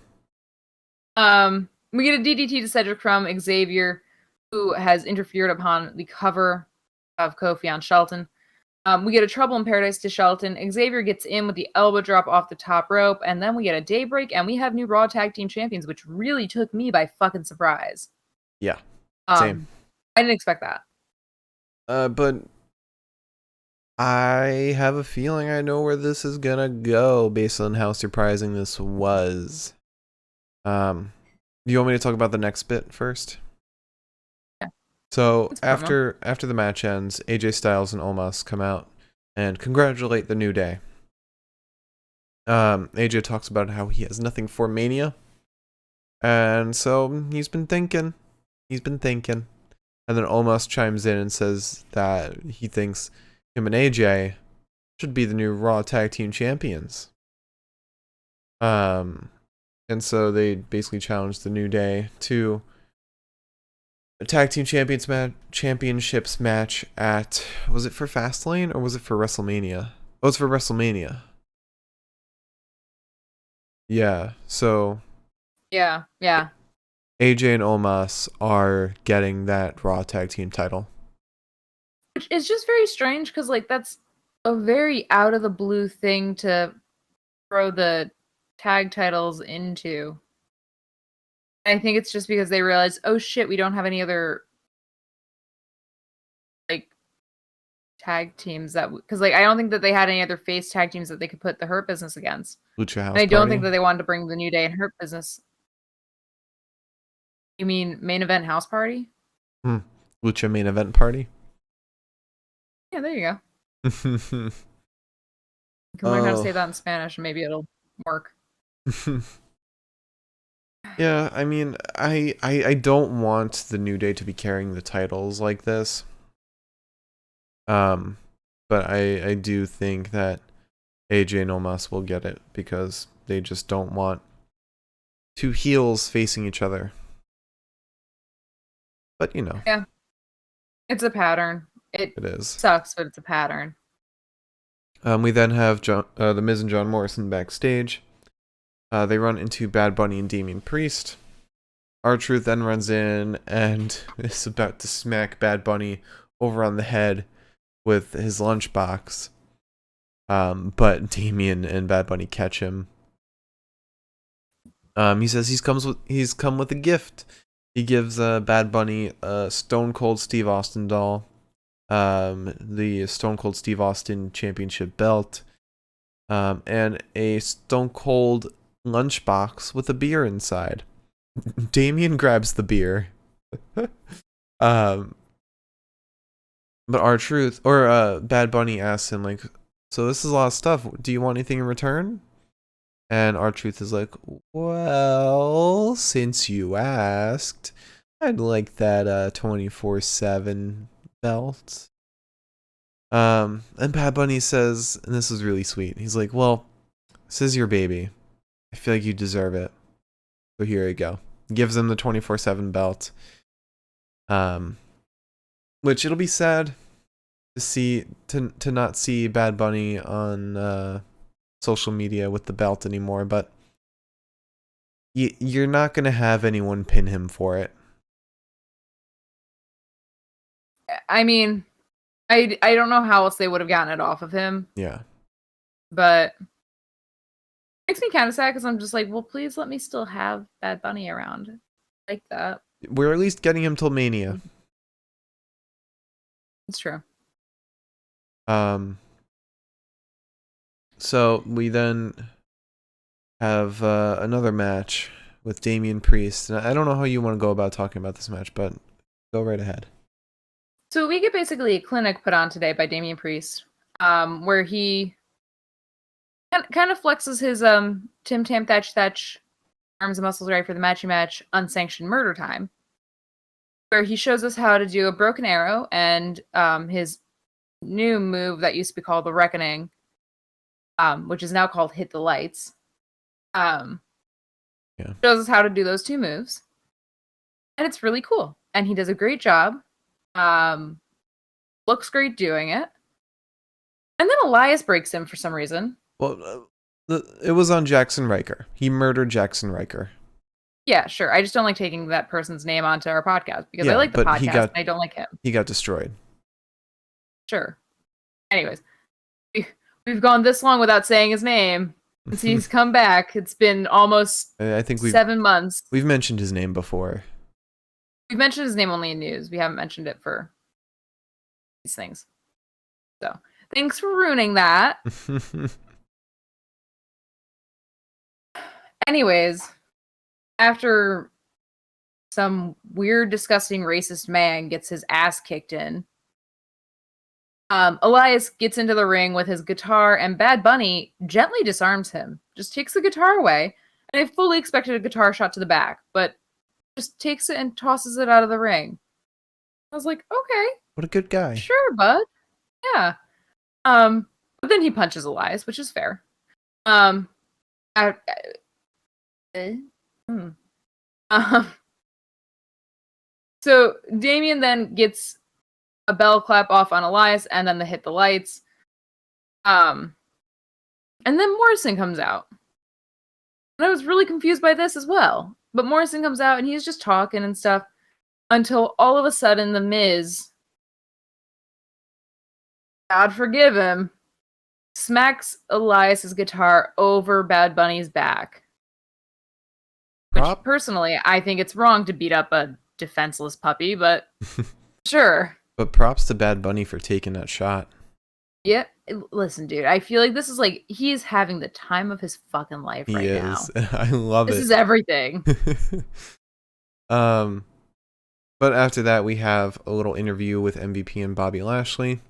We get a DDT to Cedric from Xavier, who has interfered upon the cover of Kofi on Shelton. We get a Trouble in Paradise to Shelton. Xavier gets in with the elbow drop off the top rope, and then we get a Daybreak, and we have new Raw Tag Team Champions, which really took me by fucking surprise. Yeah. Same. I didn't expect that. But I have a feeling I know where this is gonna go based on how surprising this was. Do you want me to talk about the next bit first? Yeah. So after the match ends, AJ Styles and Omos come out and congratulate the New Day. AJ talks about how he has nothing for Mania. And so he's been thinking. And then Omos chimes in and says that he thinks him and AJ should be the new Raw Tag Team Champions. And so they basically challenged the New Day to a Tag Team Championships match at, was it for Fastlane or was it for WrestleMania? Oh, it's for WrestleMania. Yeah, so Yeah. AJ and Omos are getting that Raw Tag Team title. Which is just very strange because, like, that's a very out of the blue thing to throw the tag titles into. I think it's just because they realized, oh shit, we don't have any other like tag teams that because like I don't think that they had any other face tag teams that they could put the Hurt Business against. Lucha House and I don't Party? think that they wanted to bring the New Day and Hurt Business. You mean Main Event House Party? Lucha Main Event Party? Yeah, there you go. You can learn how to say that in Spanish and maybe it'll work. Yeah, I mean, I don't want the New Day to be carrying the titles like this. But I do think that AJ and Omos will get it because they just don't want two heels facing each other. But you know. Yeah. It's a pattern. It is. Sucks, but it's a pattern. We then have The Miz and John Morrison backstage. They run into Bad Bunny and Damian Priest. R-Truth then runs in and is about to smack Bad Bunny over on the head with his lunchbox. But Damian and Bad Bunny catch him. He says he's come with a gift. He gives Bad Bunny a Stone Cold Steve Austin doll, the Stone Cold Steve Austin Championship belt, and a Stone Cold lunchbox with a beer inside. Damian grabs the beer. But R-Truth or Bad Bunny asks him like, so this is a lot of stuff. Do you want anything in return? And R-Truth is like, well, since you asked, I'd like that 24/7 belt. And Bad Bunny says, and this is really sweet, he's like, well, this is your baby. I feel like you deserve it. So here you go. Gives him the 24/7 belt. Which it'll be sad to not see Bad Bunny on social media with the belt anymore, but you're not gonna have anyone pin him for it. I mean, I don't know how else they would have gotten it off of him. Yeah. But it makes me kind of sad because I'm just like, well, please let me still have Bad Bunny around. I like that. We're at least getting him till Mania. It's true. So we then have another match with Damian Priest. And I don't know how you want to go about talking about this match, but go right ahead. So we get basically a clinic put on today by Damian Priest, where he kind of flexes his Tim Tam Thatch arms and muscles right for the matchy match unsanctioned murder time, where he shows us how to do a broken arrow and his new move that used to be called the Reckoning, which is now called Hit the Lights. Shows us how to do those two moves, and it's really cool. And he does a great job. Looks great doing it. And then Elias breaks him for some reason. Well, It was on Jaxson Ryker. He murdered Jaxson Ryker. Yeah, sure. I just don't like taking that person's name onto our podcast because Yeah, I like the but podcast and I don't like him. He got destroyed. Sure. Anyways, we've gone this long without saying his name since he's come back. It's been almost I think 7 months. We've mentioned his name before. We've mentioned his name only in news. We haven't mentioned it for these things. So, thanks for ruining that. Anyways, after some weird, disgusting, racist man gets his ass kicked in, Elias gets into the ring with his guitar, and Bad Bunny gently disarms him. Just takes the guitar away, and I fully expected a guitar shot to the back, but just takes it and tosses it out of the ring. I was like, okay. What a good guy. Sure, bud. Yeah. But then he punches Elias, which is fair. So Damian then gets a bell clap off on Elias, and then they hit the lights. And then Morrison comes out. And I was really confused by this as well. But Morrison comes out, and he's just talking and stuff until all of a sudden The Miz, God forgive him, smacks Elias's guitar over Bad Bunny's back. Which, personally, I think it's wrong to beat up a defenseless puppy, but sure. But props to Bad Bunny for taking that shot. Yeah, listen, dude, I feel like this is like, he's having the time of his fucking life right now. He is. I love it. This is everything. But after that, we have a little interview with MVP and Bobby Lashley.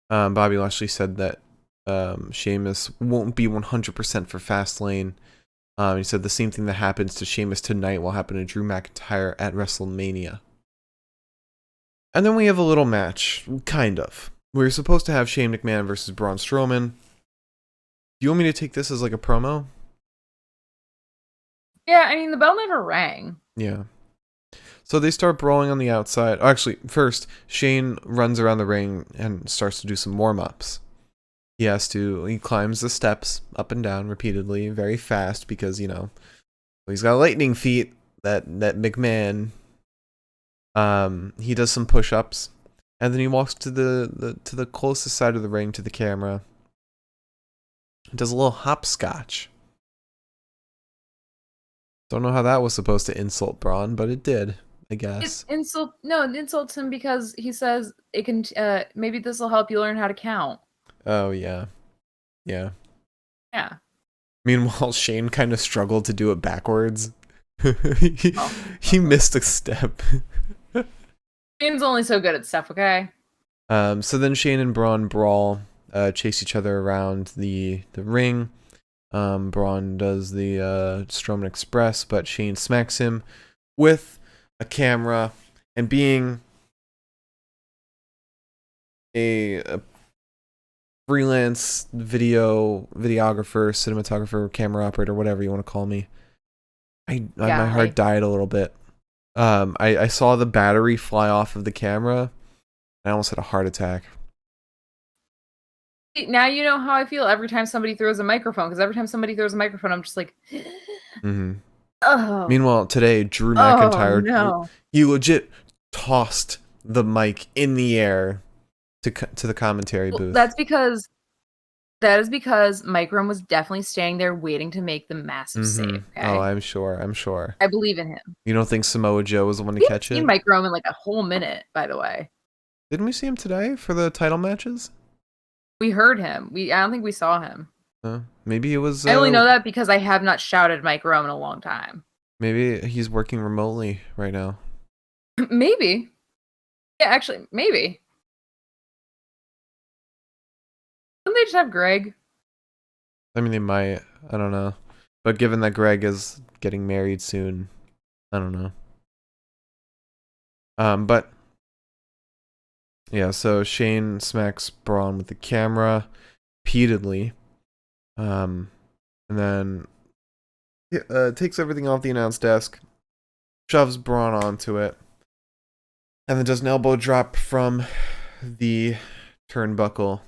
Bobby Lashley said that Sheamus won't be 100% for Fastlane. He said the same thing that happens to Sheamus tonight will happen to Drew McIntyre at WrestleMania. And then we have a little match, kind of. We were supposed to have Shane McMahon versus Braun Strowman. Do you want me to take this as like a promo? Yeah, I mean, the bell never rang. Yeah. So they start brawling on the outside. Oh, actually, first, Shane runs around the ring and starts to do some warm-ups. He climbs the steps up and down repeatedly, very fast, because, you know, he's got lightning feet, that McMahon. He does some push-ups, and then he walks to the closest side of the ring to the camera. He does a little hopscotch. Don't know how that was supposed to insult Braun, but it did, I guess. It insults him because he says it can. Maybe this will help you learn how to count. Oh yeah, yeah. Yeah. Meanwhile, Shane kind of struggled to do it backwards. he missed a step. Shane's only so good at stuff, okay? So then Shane and Braun brawl, chase each other around the ring. Braun does the Strowman Express, but Shane smacks him with a camera, and being a freelance videographer, cinematographer, camera operator, whatever you want to call me, my heart died a little bit. I saw the battery fly off of the camera. I almost had a heart attack. Now you know how I feel every time somebody throws a microphone, because every time somebody throws a microphone, I'm just like, mm-hmm. Oh. Meanwhile, today, Drew McIntyre, no. He legit tossed the mic in the air to the commentary booth. That is because Mike Rome was definitely staying there waiting to make the massive save. Okay? Oh, I'm sure. I believe in him. You don't think Samoa Joe was the one to catch it? We haven't seen Mike Rome in like a whole minute, by the way. Didn't we see him today for the title matches? We heard him. I don't think we saw him. Maybe it was... I only know that because I have not shouted Mike Rome in a long time. Maybe he's working remotely right now. Maybe. Yeah, actually, maybe. Don't they just have Greg? I mean, they might. I don't know. But given that Greg is getting married soon, I don't know. But... yeah, so Shane smacks Braun with the camera repeatedly. And then takes everything off the announce desk, shoves Braun onto it, and then does an elbow drop from the turnbuckle.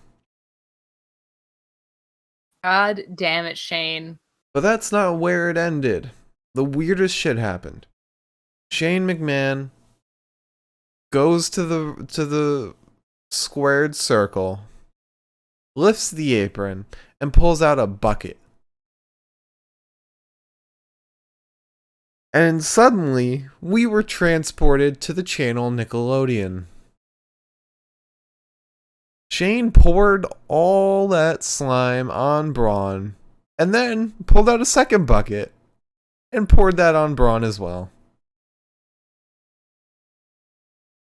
God damn it, Shane. But that's not where it ended. The weirdest shit happened. Shane McMahon goes to the squared circle, lifts the apron, and pulls out a bucket. And suddenly, we were transported to the channel Nickelodeon. Shane poured all that slime on Braun, and then pulled out a second bucket, and poured that on Braun as well.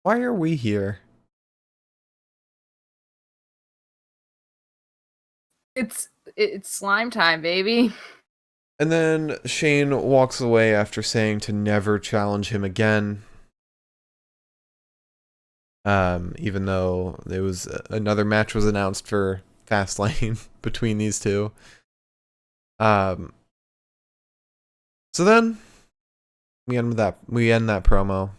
Why are we here? It's slime time, baby. And then Shane walks away after saying to never challenge him again. Even though there was another match was announced for Fastlane between these two. So then we end that promo.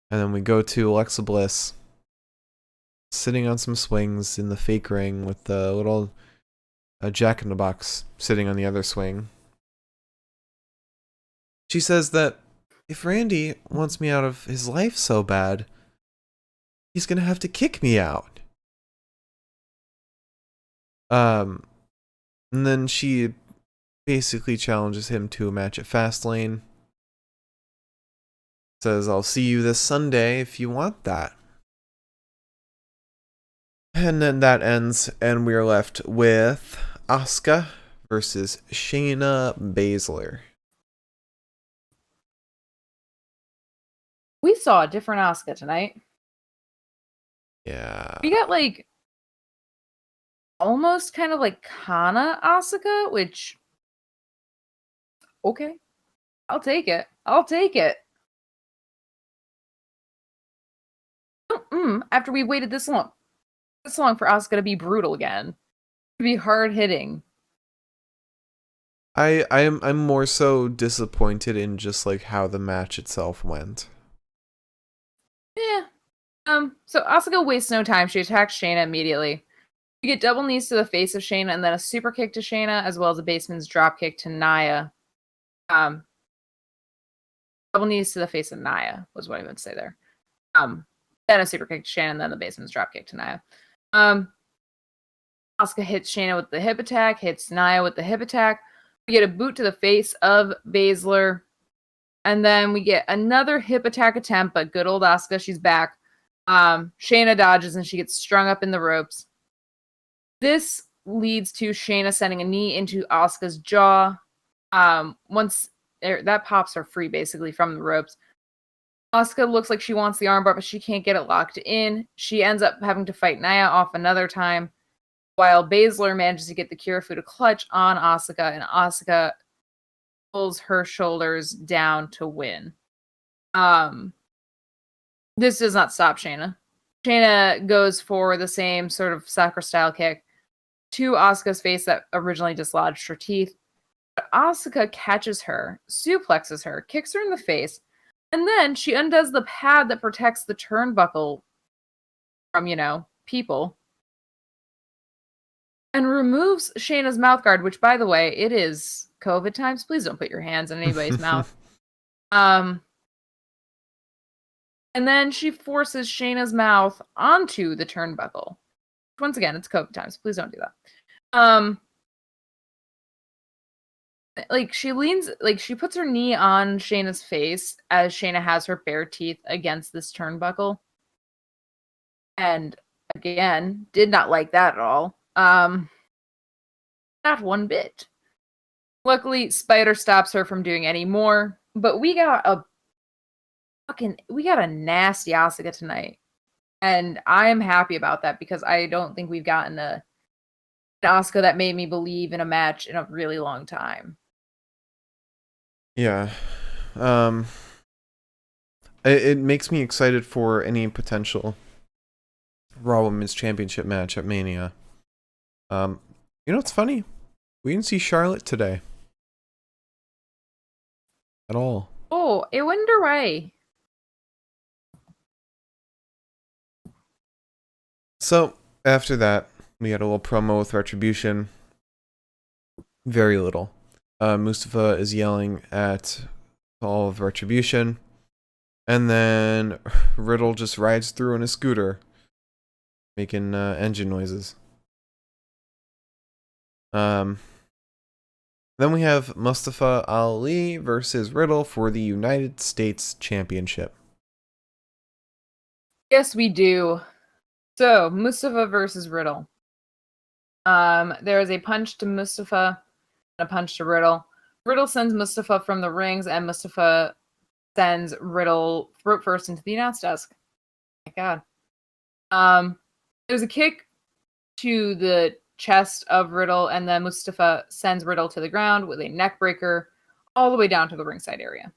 And then we go to Alexa Bliss sitting on some swings in the fake ring with the little Jack in the Box sitting on the other swing. She says that if Randy wants me out of his life so bad, he's gonna have to kick me out. And then she basically challenges him to a match at Fastlane. Says, I'll see you this Sunday if you want that. And then that ends, and we are left with Asuka versus Shayna Basler. We saw a different Asuka tonight. Yeah. We got like almost kind of like Kana Asuka, which okay. I'll take it. After we waited this long for Asuka to be brutal again, to be hard hitting. I'm more so disappointed in just like how the match itself went. Yeah. So Asuka wastes no time. She attacks Shayna immediately. We get double knees to the face of Shayna and then a super kick to Shayna, as well as a baseman's drop kick to Nia. Double knees to the face of Nia was what I meant to say there. Then a super kick to Shayna, and then the baseman's drop kick to Nia. Asuka hits Shayna with the hip attack, hits Nia with the hip attack. We get a boot to the face of Baszler. And then we get another hip attack attempt, but good old Asuka, she's back. Shayna dodges and she gets strung up in the ropes. This leads to Shayna sending a knee into Asuka's jaw. Once that pops her free basically from the ropes. Asuka looks like she wants the armbar, but she can't get it locked in. She ends up having to fight Nia off another time, while Baszler manages to get the Kirifu to clutch on Asuka, and Asuka pulls her shoulders down to win. This does not stop Shayna. Shayna goes for the same sort of Sakura style kick to Asuka's face that originally dislodged her teeth. But Asuka catches her, suplexes her, kicks her in the face, and then she undoes the pad that protects the turnbuckle from, people. And removes Shayna's mouth guard, which, by the way, it is COVID times. Please don't put your hands in anybody's mouth. And then she forces Shayna's mouth onto the turnbuckle. Once again, it's COVID times. Please don't do that. She puts her knee on Shayna's face as Shayna has her bare teeth against this turnbuckle. And again, did not like that at all. Not one bit. Luckily, Spider stops her from doing any more, but we got a nasty Asuka tonight. And I am happy about that because I don't think we've gotten an Asuka that made me believe in a match in a really long time. Yeah. It makes me excited for any potential Raw Women's Championship match at Mania. It's funny. We didn't see Charlotte today. At all. Oh, I wonder why. So, after that, we had a little promo with Retribution. Very little. Mustafa is yelling at all of Retribution, and then Riddle just rides through in a scooter, making engine noises. Then we have Mustafa Ali versus Riddle for the United States Championship. Yes, we do. So, Mustafa versus Riddle. There is a punch to Mustafa and a punch to Riddle. Riddle sends Mustafa from the rings, and Mustafa sends Riddle throat first into the announce desk. Oh my God. There's a kick to the chest of Riddle, and then Mustafa sends Riddle to the ground with a neck breaker all the way down to the ringside area.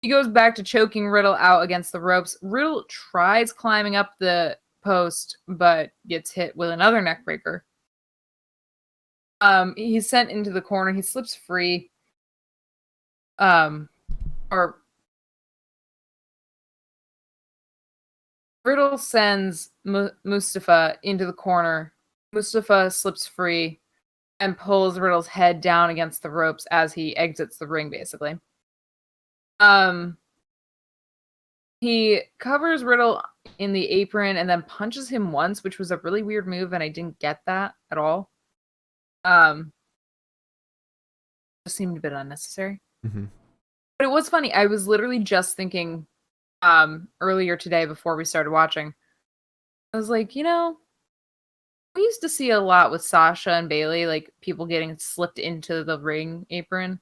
He goes back to choking Riddle out against the ropes. Riddle tries climbing up the post, but gets hit with another neck breaker. He's sent into the corner. He slips free. Or Riddle sends Mustafa into the corner. Mustafa slips free and pulls Riddle's head down against the ropes as he exits the ring, basically. He covers Riddle in the apron and then punches him once, which was a really weird move, and I didn't get that at all. Just seemed a bit unnecessary. Mm-hmm. But it was funny. I was literally just thinking earlier today before we started watching. I was like, we used to see a lot with Sasha and Bayley, like people getting slipped into the ring apron,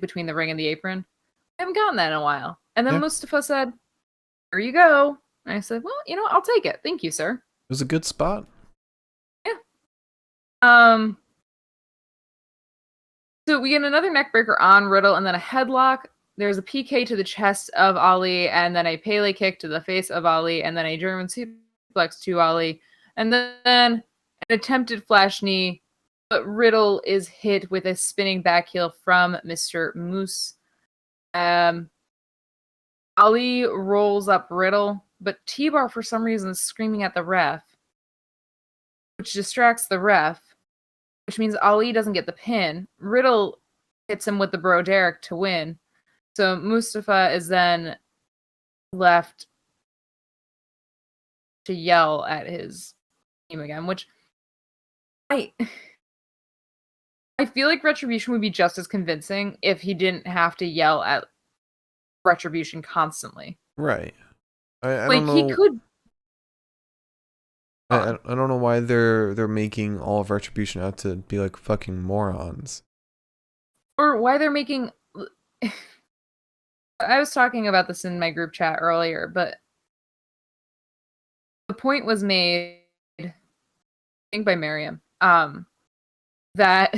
between the ring and the apron. I haven't gotten that in a while. And then Mustafa said, "Here you go." And I said, "Well, I'll take it. Thank you, sir." It was a good spot. Yeah. So we get another neckbreaker on Riddle, and then a headlock. There's a PK to the chest of Ali, and then a Pele kick to the face of Ali, and then a German suplex to Ali, and then an attempted flash knee, but Riddle is hit with a spinning back heel from Mr. Moose. Ali rolls up Riddle, but T-Bar for some reason is screaming at the ref, which distracts the ref, which means Ali doesn't get the pin. Riddle hits him with the Bro Derek to win. So Mustafa is then left to yell at his team again, which I feel like Retribution would be just as convincing if he didn't have to yell at Retribution constantly. Right. I like don't know. He could. I don't know why they're making all of Retribution out to be like fucking morons. Or why they're making. I was talking about this in my group chat earlier, but the point was made, I think by Miriam, that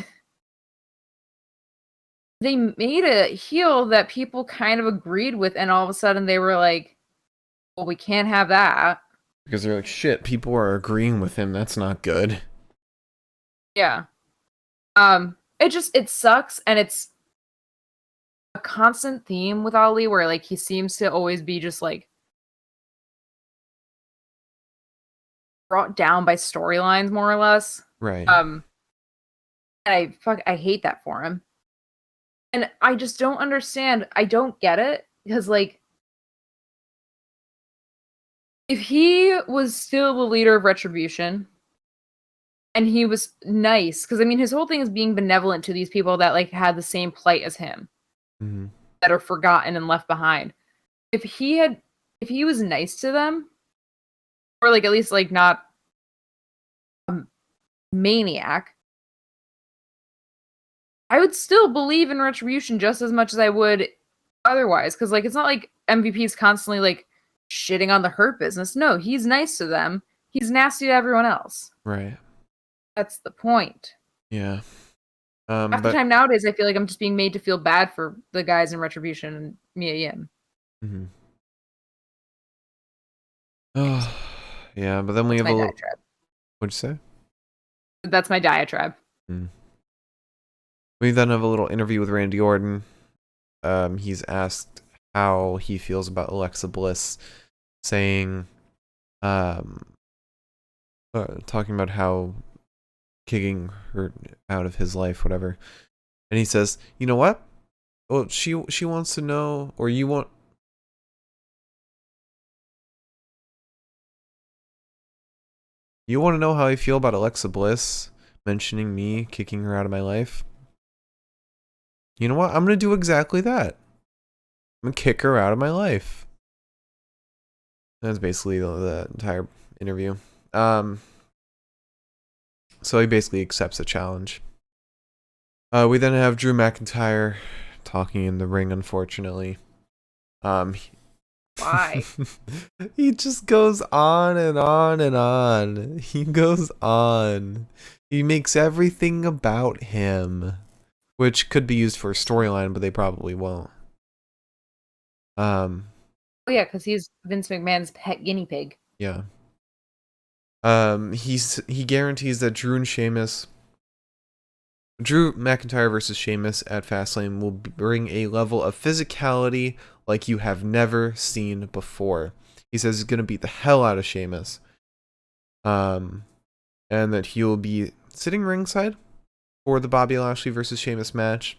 they made a heel that people kind of agreed with, and all of a sudden they were like, well, we can't have that. Because they're like, shit, people are agreeing with him. That's not good. Yeah. It sucks, and it's a constant theme with Ali where like he seems to always be just like brought down by storylines more or less. Right. And I hate that for him. And I just don't understand. I don't get it because like if he was still the leader of Retribution and he was nice, because I mean his whole thing is being benevolent to these people that like had the same plight as him. Mm-hmm. That are forgotten and left behind. If he was nice to them, or like at least like not a maniac, I would still believe in Retribution just as much as I would otherwise. Because like it's not like MVP is constantly like shitting on the Hurt Business. No, he's nice to them. He's nasty to everyone else. Right. That's the point. Yeah. Half the time nowadays, I feel like I'm just being made to feel bad for the guys in Retribution and Mia Yim. Mm-hmm. Oh, yeah, but then we have a little. What'd you say? That's my diatribe. Mm. We then have a little interview with Randy Orton. He's asked how he feels about Alexa Bliss, saying, talking about how kicking her out of his life, whatever. And he says, "You know what? Well, she wants to know, or you want." You want to know how I feel about Alexa Bliss mentioning me kicking her out of my life? You know what? I'm going to do exactly that. I'm going to kick her out of my life. That's basically the entire interview. So he basically accepts the challenge. We then have Drew McIntyre talking in the ring, unfortunately. Why? He just goes on and on and on. He goes on. He makes everything about him, which could be used for a storyline, but they probably won't. Oh yeah, because he's Vince McMahon's pet guinea pig. Yeah. He guarantees that Drew McIntyre versus Sheamus at Fastlane will bring a level of physicality like you have never seen before. He says he's going to beat the hell out of Sheamus. And that he will be sitting ringside for the Bobby Lashley versus Sheamus match.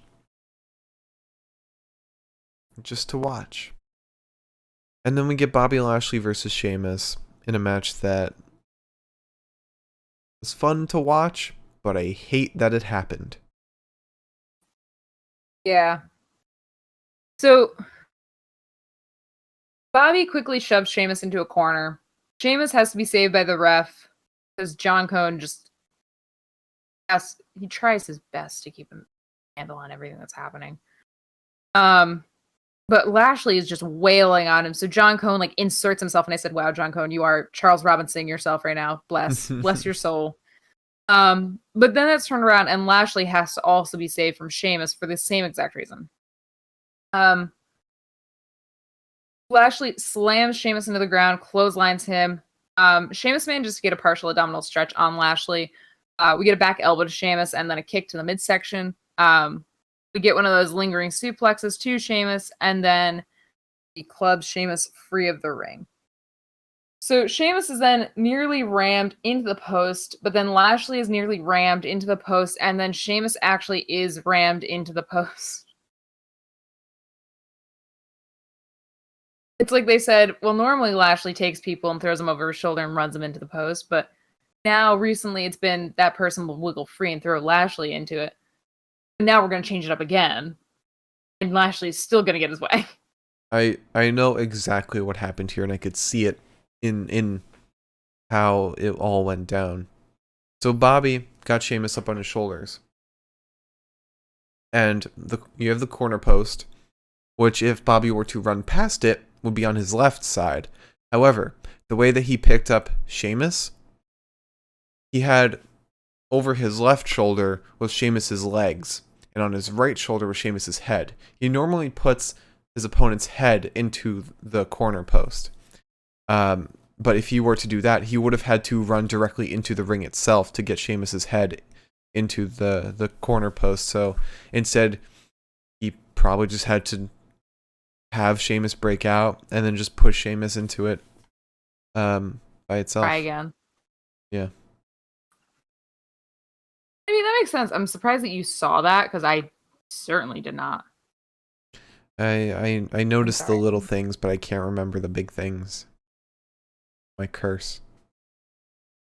Just to watch. And then we get Bobby Lashley versus Sheamus in a match that was fun to watch, but I hate that it happened. Yeah. So Bobby quickly shoves Sheamus into a corner. Sheamus has to be saved by the ref because John Cone he tries his best to keep a handle on everything that's happening. But Lashley is just wailing on him. So John Cone like inserts himself, and I said, "Wow, John Cone, you are Charles Robinson yourself right now. Bless your soul." But then it's turned around, and Lashley has to also be saved from Sheamus for the same exact reason. Lashley slams Sheamus into the ground, clotheslines him. Sheamus manages to get a partial abdominal stretch on Lashley. We get a back elbow to Sheamus, and then a kick to the midsection. We get one of those lingering suplexes to Sheamus, and then he clubs Sheamus free of the ring. So Sheamus is then nearly rammed into the post, but then Lashley is nearly rammed into the post, and then Sheamus actually is rammed into the post. It's like they said, well, normally Lashley takes people and throws them over his shoulder and runs them into the post, but now recently it's been that person will wiggle free and throw Lashley into it. Now we're going to change it up again, and Lashley's still going to get his way. I know exactly what happened here, and I could see it in how it all went down. So Bobby got Sheamus up on his shoulders, and you have the corner post, which if Bobby were to run past it, would be on his left side. However, the way that he picked up Sheamus, he had over his left shoulder was Sheamus's legs, and on his right shoulder was Sheamus's head. He normally puts his opponent's head into the corner post. But if he were to do that, he would have had to run directly into the ring itself to get Sheamus's head into the corner post. So instead, he probably just had to have Sheamus break out and then just push Sheamus into it by itself. Try again. Yeah. I mean, that makes sense. I'm surprised that you saw that because I certainly did not. I noticed the little things, but I can't remember the big things. My curse.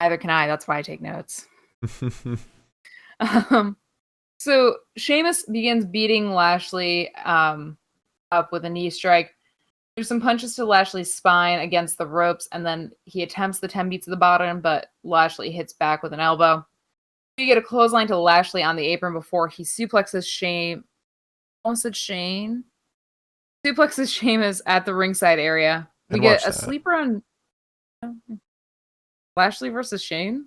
Neither can I. That's why I take notes. So Sheamus begins beating Lashley up with a knee strike. There's some punches to Lashley's spine against the ropes, and then he attempts the 10 beats at the bottom, but Lashley hits back with an elbow. You get a clothesline to Lashley on the apron before he suplexes Shane. Almost said Shane. Suplexes Sheamus at the ringside area. We get a sleeper on Lashley versus Shane.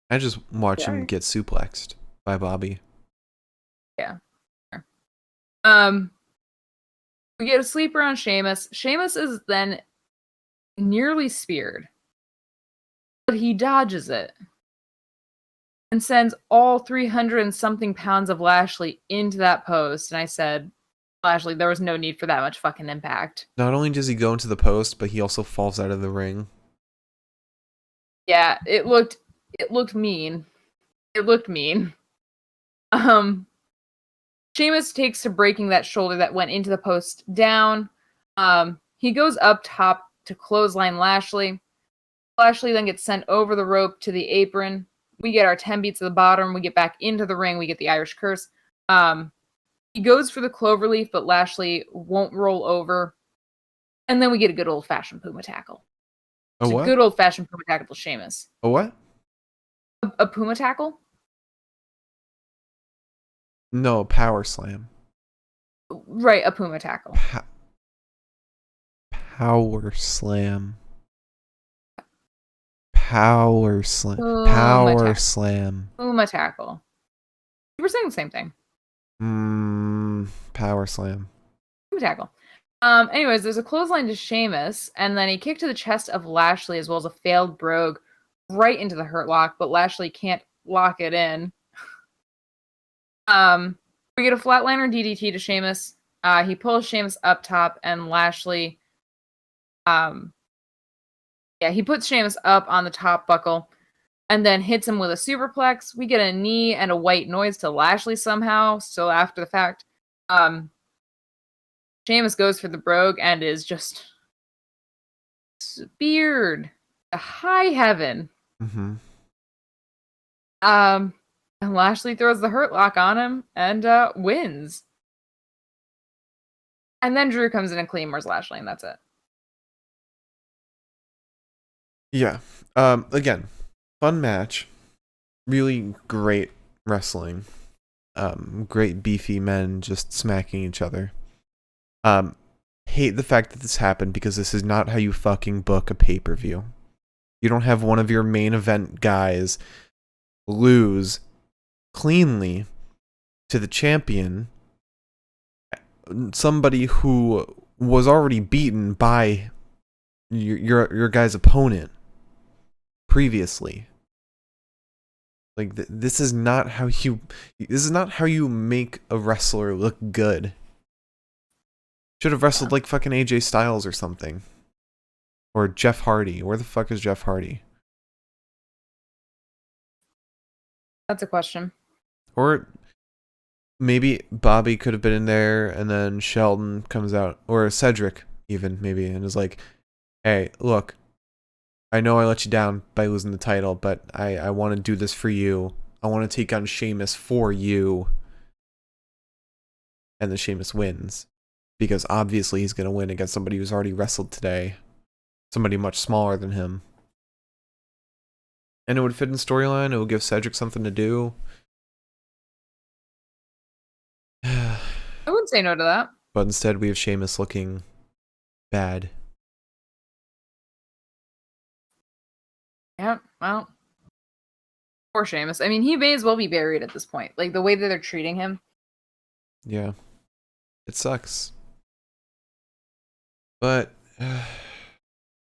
I just watch him get suplexed by Bobby. Yeah. We get a sleeper on Sheamus. Sheamus is then nearly speared, but he dodges it and sends all 300 and something pounds of Lashley into that post. And I said, Lashley, there was no need for that much fucking impact. Not only does he go into the post, but he also falls out of the ring. Yeah, it looked mean. It looked mean. Sheamus takes to breaking that shoulder that went into the post down. He goes up top to clothesline Lashley. Lashley then gets sent over the rope to the apron. We get our 10 beats at the bottom. We get back into the ring. We get the Irish Curse. He goes for the cloverleaf, but Lashley won't roll over. And then we get a good old-fashioned Puma tackle. A what? A good old-fashioned Puma tackle to Sheamus. A what? A Puma tackle? No, power slam. Right, a Puma tackle. Power slam. Power slam. Power slam. Puma tackle. You were saying the same thing. Power slam. Puma tackle. Anyways, there's a clothesline to Sheamus, and then he kicked to the chest of Lashley as well as a failed brogue right into the hurt lock, but Lashley can't lock it in. We get a flatliner DDT to Sheamus. He pulls Sheamus up top, and Lashley, he puts Sheamus up on the top buckle, and then hits him with a superplex. We get a knee and a white noise to Lashley somehow, still after the fact. Sheamus goes for the brogue and is just speared to high heaven. Mm-hmm. And Lashley throws the hurt lock on him and wins. And then Drew comes in and claymores Lashley, and that's it. Yeah. Again, fun match. Really great wrestling. Great beefy men just smacking each other. Hate the fact that this happened because this is not how you fucking book a pay-per-view. You don't have one of your main event guys lose cleanly to the champion, somebody who was already beaten by your guy's opponent previously. Like this is not how you make a wrestler look good. Should have wrestled like fucking AJ Styles or something. Or Jeff Hardy. Where the fuck is Jeff Hardy? That's a question. Or maybe Bobby could have been in there and then Shelton comes out. Or Cedric even maybe and is like, hey, look, I know I let you down by losing the title, but I want to do this for you. I want to take on Sheamus for you. And then Sheamus wins. Because obviously he's going to win against somebody who's already wrestled today. Somebody much smaller than him. And it would fit in storyline. It would give Cedric something to do. I wouldn't say no to that. But instead we have Sheamus looking bad. Yeah, well. Poor Sheamus. I mean, he may as well be buried at this point. Like, the way that they're treating him. Yeah. It sucks. But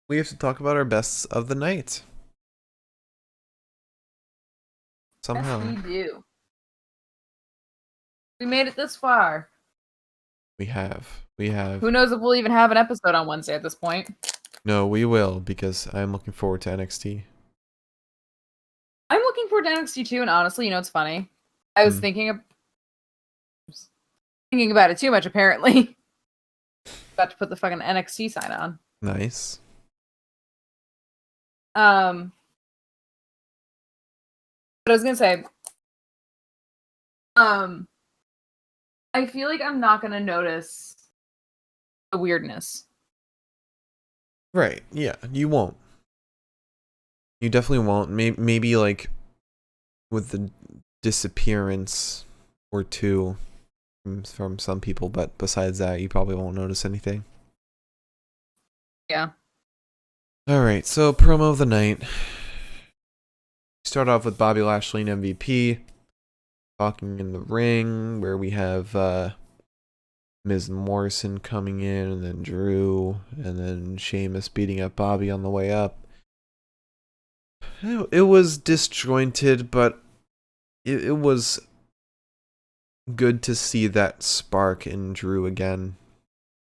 we have to talk about our bests of the night. Somehow. Yes, we do. We made it this far. We have. Who knows if we'll even have an episode on Wednesday at this point. No, we will, because I'm looking forward to NXT. I'm looking forward to NXT too, and honestly, you know, it's funny. I was thinking about it too much, apparently. About to put the fucking NXT sign on. Nice. But I was gonna say, I feel like I'm not gonna notice the weirdness. Right, yeah, you won't. You definitely won't. Maybe like with the disappearance or two from some people, but besides that, you probably won't notice anything. Yeah. Alright, so promo of the night. Start off with Bobby Lashley and MVP talking in the ring, where we have Miz and Morrison coming in, and then Drew, and then Sheamus beating up Bobby on the way up. It was disjointed, but it was good to see that spark in Drew again.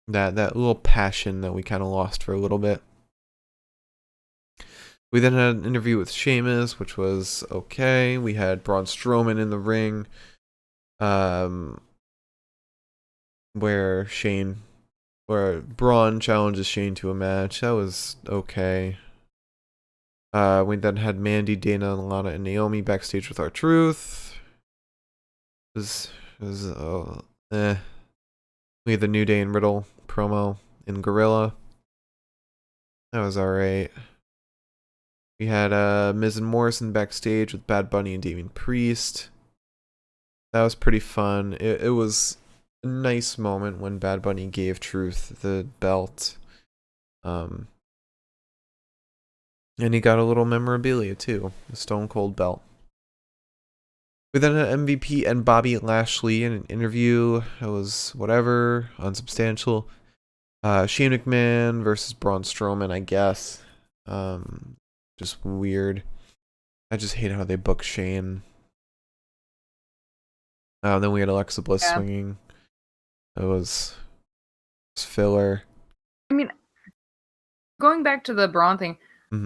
That little passion that we kind of lost for a little bit. We then had an interview with Sheamus, which was okay. We had Braun Strowman in the ring, where Braun challenges Shane to a match. That was okay. We then had Mandy, Dana, Lana, and Naomi backstage with R-Truth. It was eh. We had the New Day and Riddle promo in Gorilla. That was alright. We had Miz and Morrison backstage with Bad Bunny and Damian Priest. That was pretty fun. It was a nice moment when Bad Bunny gave Truth the belt. And he got a little memorabilia too, the Stone Cold belt. We then had MVP and Bobby Lashley in an interview. It was whatever, unsubstantial. Shane McMahon versus Braun Strowman, I guess. Just weird. I just hate how they book Shane. Then we had Alexa Bliss swinging. It was filler. I mean, going back to the Braun thing,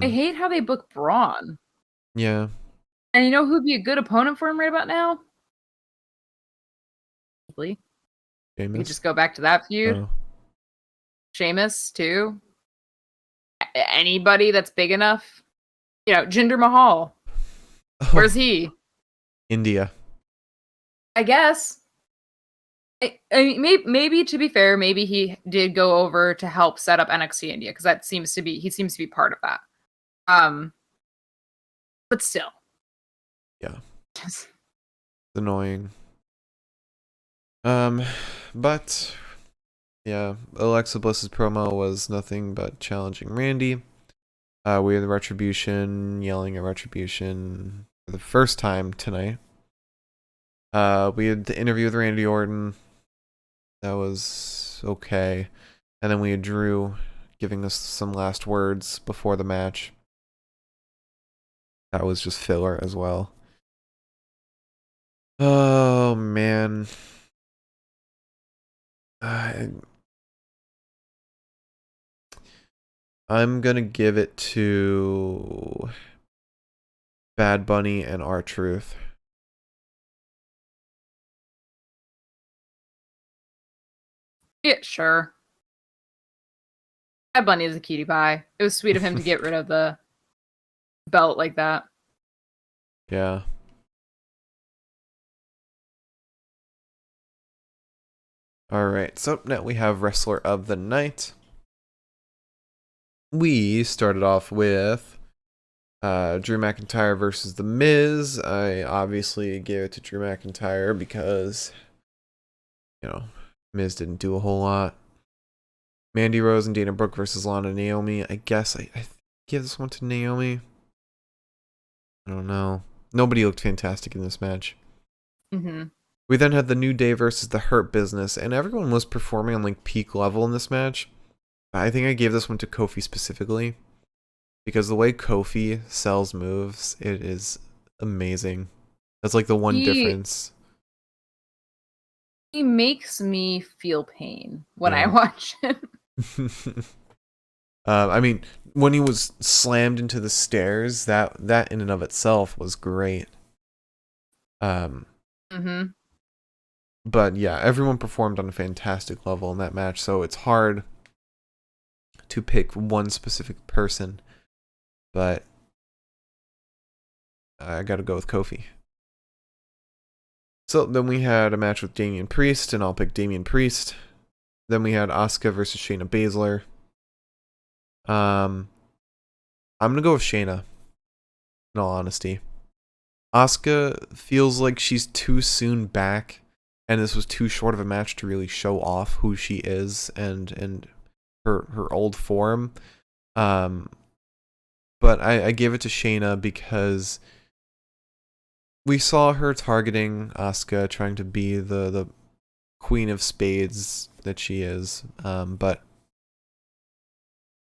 I hate how they book Braun. Yeah. And you know who'd be a good opponent for him right about now? We could just go back to that feud. Oh. Sheamus, too. Anybody that's big enough. You know, Jinder Mahal. Where's he? India. I guess. I mean, maybe to be fair, maybe he did go over to help set up NXT India because he seems to be part of that. But still, yeah, it's annoying. But yeah, Alexa Bliss's promo was nothing but challenging Mandy. We had the Retribution yelling at Retribution for the first time tonight. We had the interview with Randy Orton. That was okay. And then we had Drew giving us some last words before the match. That was just filler as well. Oh, man. I'm gonna give it to Bad Bunny and R-Truth. Yeah, sure. Bad Bunny is a cutie pie. It was sweet of him to get rid of the belt like that. Yeah. Alright, so now we have Wrestler of the Night. We started off with Drew McIntyre versus The Miz. I obviously gave it to Drew McIntyre because, you know, Miz didn't do a whole lot. Mandy Rose and Dana Brooke versus Lana and Naomi. I guess I give this one to Naomi. I don't know. Nobody looked fantastic in this match. We then had the New Day versus the Hurt Business, and everyone was performing on like peak level in this match. I think I gave this one to Kofi specifically because the way Kofi sells moves, it is amazing. That's like the one difference. He makes me feel pain when I watch it. I mean, when he was slammed into the stairs, that in and of itself was great. But yeah, everyone performed on a fantastic level in that match, so it's hard to pick one specific person, but I gotta go with Kofi. So then we had a match with Damian Priest, and I'll pick Damian Priest. Then we had Asuka versus Shayna Basler. I'm gonna go with Shayna, in all honesty. Asuka feels like she's too soon back, and this was too short of a match to really show off who she is and her old form. But I gave it to Shayna because we saw her targeting Asuka, trying to be the Queen of Spades that she is. But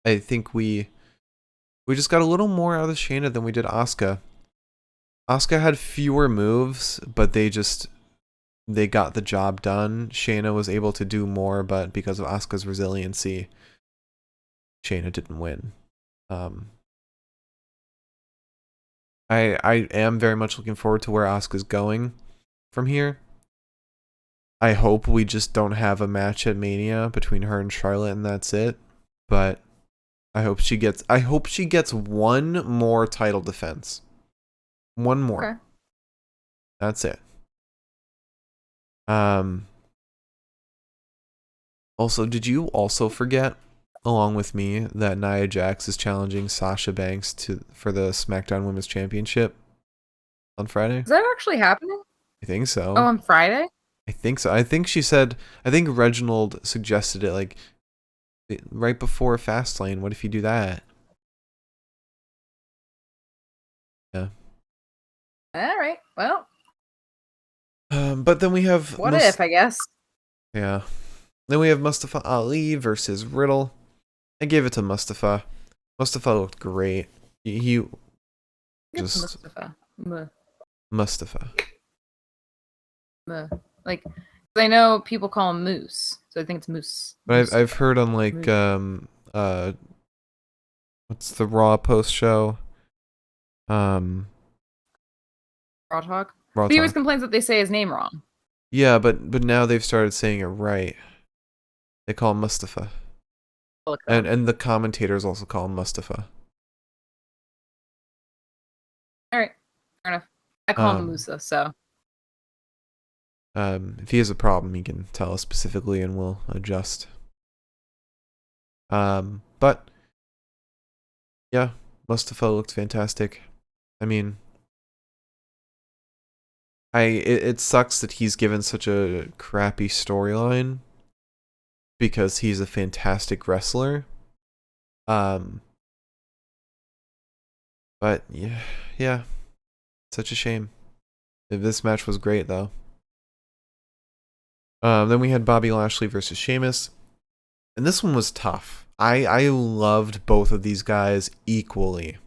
I think we just got a little more out of Shayna than we did Asuka. Asuka had fewer moves, but they got the job done. Shayna was able to do more, but because of Asuka's resiliency, Shayna didn't win. I am very much looking forward to where Asuka's going from here. I hope we just don't have a match at Mania between her and Charlotte and that's it. But I hope she gets one more title defense. One more. Okay. That's it. Also, did you also forget, along with me, that Nia Jax is challenging Sasha Banks for the SmackDown Women's Championship on Friday? Is that actually happening? I think so. Oh, on Friday? I think so. I think Reginald suggested it like right before Fastlane. What if you do that? Yeah. All right. Well. But then we have What if, I guess? Yeah. Then we have Mustafa Ali versus Riddle. I gave it to Mustafa. Mustafa looked great. He just Mustafa. Mustafa. Like, I know people call him Moose, so I think it's Moose. But I've heard on like what's the Raw post show? Raw Talk. Raw He always Talk. complains that they say his name wrong. Yeah, but now they've started saying it right. They call him Mustafa. And the commentators also call him Mustafa. All right, fair enough. I call him Musa, so. If he has a problem, he can tell us specifically, and we'll adjust. But yeah, Mustafa looked fantastic. I mean, it sucks that he's given such a crappy storyline because he's a fantastic wrestler. But yeah, such a shame. This match was great though. Then we had Bobby Lashley versus Sheamus, and this one was tough. I loved both of these guys equally.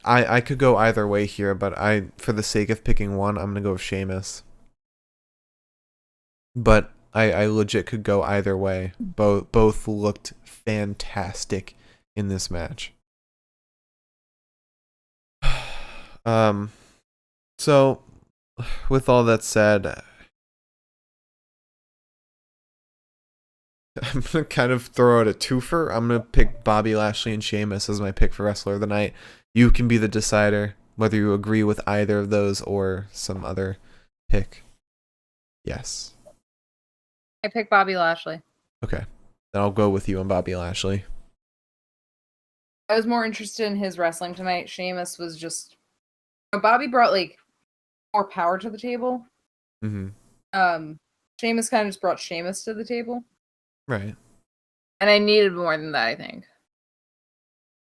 I could go either way here, but for the sake of picking one, I'm gonna go with Sheamus. But I legit could go either way. Both looked fantastic in this match. So with all that said, I'm gonna kind of throw out a twofer. I'm gonna pick Bobby Lashley and Sheamus as my pick for Wrestler of the Night. You can be the decider whether you agree with either of those or some other pick. Yes. I pick Bobby Lashley. Okay. Then I'll go with you on Bobby Lashley. I was more interested in his wrestling tonight. Sheamus was just... Bobby brought, like, more power to the table. Mm-hmm. Sheamus kind of just brought Sheamus to the table. Right. And I needed more than that, I think.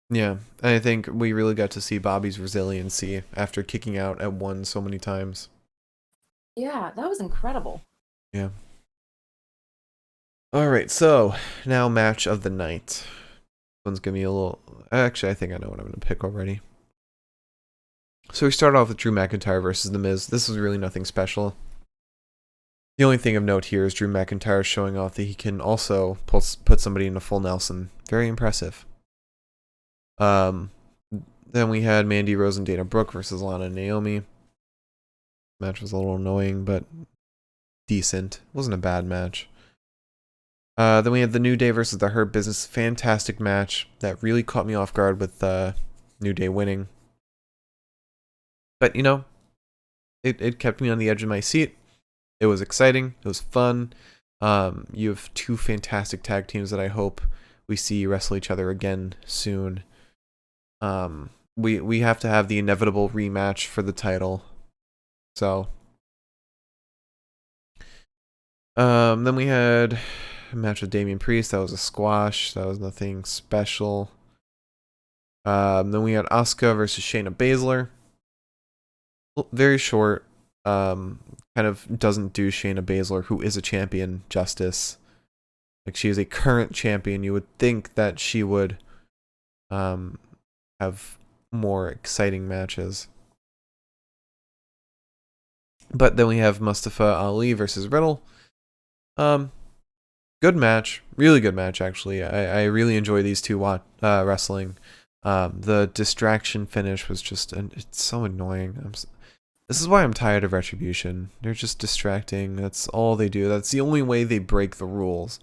Yeah. I think we really got to see Bobby's resiliency after kicking out at one so many times. Yeah, that was incredible. Yeah. Alright, so now match of the night. This one's gonna be a little... Actually, I think I know what I'm gonna pick already. So we start off with Drew McIntyre versus The Miz. This was really nothing special. The only thing of note here is Drew McIntyre showing off that he can also put somebody in a full Nelson. Very impressive. Then we had Mandy Rose and Dana Brooke versus Lana and Naomi. Match was a little annoying, but decent. Wasn't a bad match. Then we had the New Day versus the Hurt Business. Fantastic match that really caught me off guard with New Day winning. But, you know, it kept me on the edge of my seat. It was exciting. It was fun. You have two fantastic tag teams that I hope we see wrestle each other again soon. We have to have the inevitable rematch for the title. So, then we had a match with Damian Priest. That was a squash. That was nothing special. Then we had Asuka versus Shayna Basler. Very short. Kind of doesn't do Shayna Basler, who is a champion, justice. Like, she is a current champion. You would think that she would have more exciting matches. But then we have Mustafa Ali versus Riddle. Good match. Really good match, actually. I really enjoy these two wrestling. The distraction finish was just, it's so annoying. This is why I'm tired of Retribution. They're just distracting. That's all they do. That's the only way they break the rules.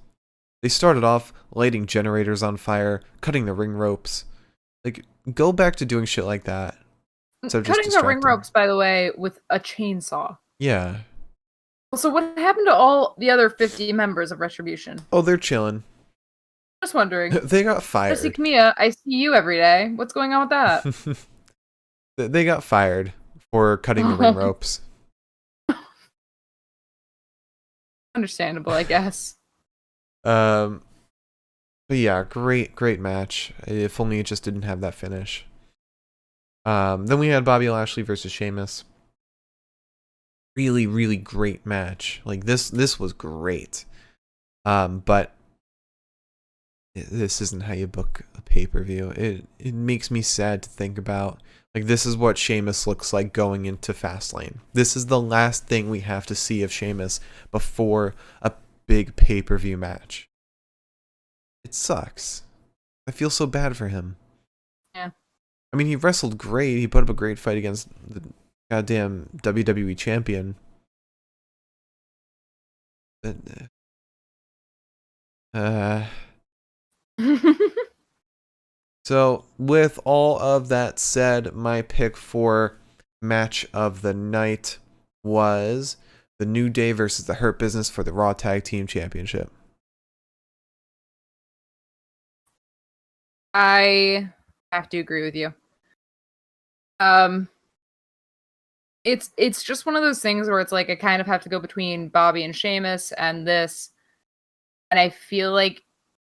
They started off lighting generators on fire, cutting the ring ropes. Like, go back to doing shit like that. So Cutting the ring ropes, by the way, with a chainsaw. Yeah. So what happened to all the other 50 members of Retribution? Oh, they're chilling. Just wondering. They got fired. Jesse Camilla, I see you every day. What's going on with that? They got fired for cutting the ring ropes. Understandable, I guess. But yeah, great match. If only it just didn't have that finish. Then we had Bobby Lashley versus Sheamus. Really great match. Like this was great. But this isn't how you book a pay-per-view. It makes me sad to think about. Like, this is what Sheamus looks like going into Fastlane. This is the last thing we have to see of Sheamus before a big pay-per-view match. It sucks. I feel so bad for him. Yeah. I mean, he wrestled great. He put up a great fight against the goddamn WWE champion. But, So, with all of that said, my pick for match of the night was the New Day versus the Hurt Business for the Raw Tag Team Championship. I have to agree with you. It's just one of those things where it's like I kind of have to go between Bobby and Sheamus and this, and I feel like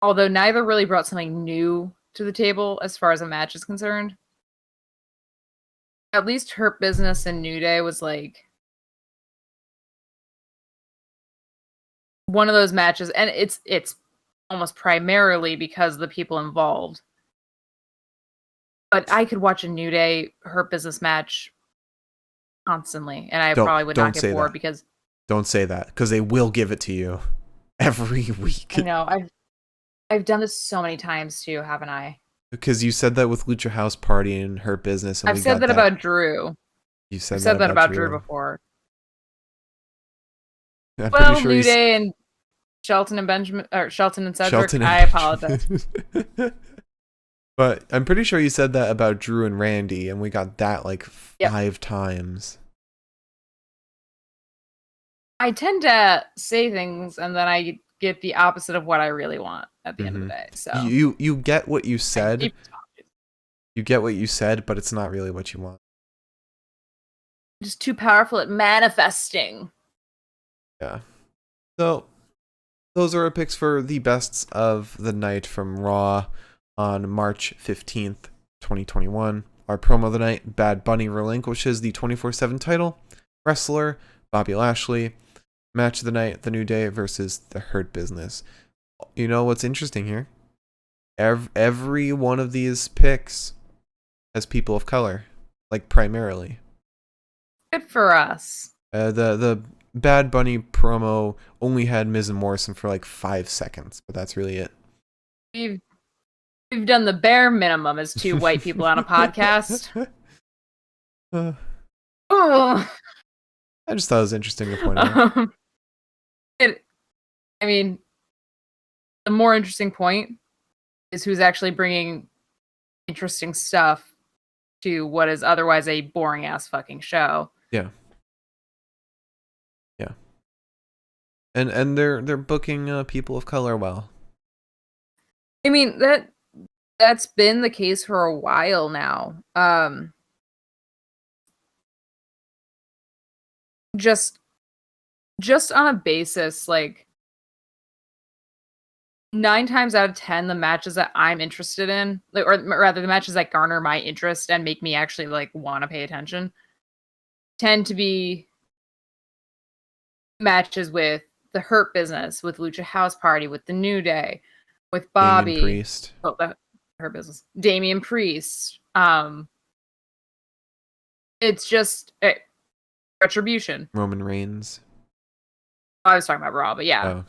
although neither really brought something new to the table as far as a match is concerned, at least Hurt Business and New Day was like one of those matches, and it's almost primarily because of the people involved. But I could watch a New Day Hurt Business match constantly, and I probably would not get bored because... Don't say that, because they will give it to you every week. I know. I've done this so many times too, haven't I? Because you said that with Lucha House Party and Hurt Business. And I've said that about Drew. You said that about Drew before. I'm well, sure New Day and Shelton and Benjamin, or Shelton and Cedric. I apologize. But I'm pretty sure you said that about Drew and Randy, and we got that like 5 times. I tend to say things, and then I get the opposite of what I really want at the end of the day. So you get what you said. You get what you said, but it's not really what you want. Just too powerful at manifesting. Yeah. So those are our picks for the bests of the night from Raw on March 15th, 2021. Our promo of the night, Bad Bunny relinquishes the 24/7 title. Wrestler, Bobby Lashley. Match of the night, The New Day versus The Hurt Business. You know what's interesting here? Every one of these picks has people of color, like primarily. Good for us. The Bad Bunny promo only had Miz and Morrison for like 5 seconds, but that's really it. We've done the bare minimum as 2 white people on a podcast. I just thought it was interesting to point out. I mean, the more interesting point is who's actually bringing interesting stuff to what is otherwise a boring ass fucking show. Yeah. Yeah. And they're booking people of color well. I mean, that's been the case for a while now. Just on a basis, like 9 times out of 10, the matches that I'm interested in, like, or rather the matches that garner my interest and make me actually like want to pay attention, tend to be matches with the Hurt Business, with Lucha House Party, with the New Day, with Bobby, Damian Priest. Oh, the Hurt Business, Damian Priest. It's just Retribution, Roman Reigns. I was talking about Raw, but yeah.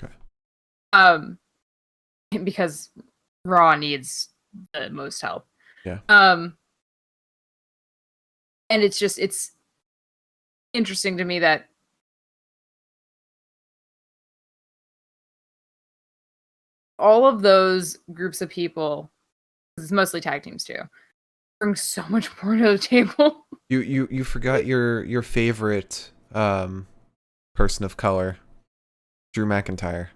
Oh, okay. Because Raw needs the most help. Yeah. And it's interesting to me that all of those groups of people, it's mostly tag teams too, bring so much more to the table. You forgot your favorite person of color, Drew McIntyre.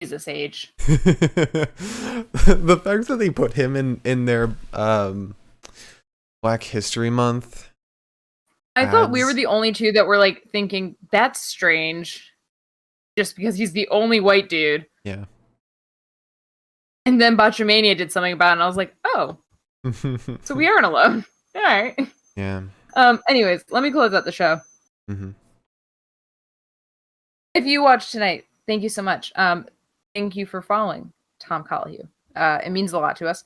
Jesus age. The fact that they put him in their Black History Month. I thought we were the only two that were like thinking that's strange, just because he's the only white dude. Yeah. And then Botchamania did something about it, and I was like, oh, so we aren't alone. All right. Yeah. Anyways, let me close out the show. Mm-hmm. If you watched tonight, thank you so much. Thank you for following Tom Collahue. It means a lot to us.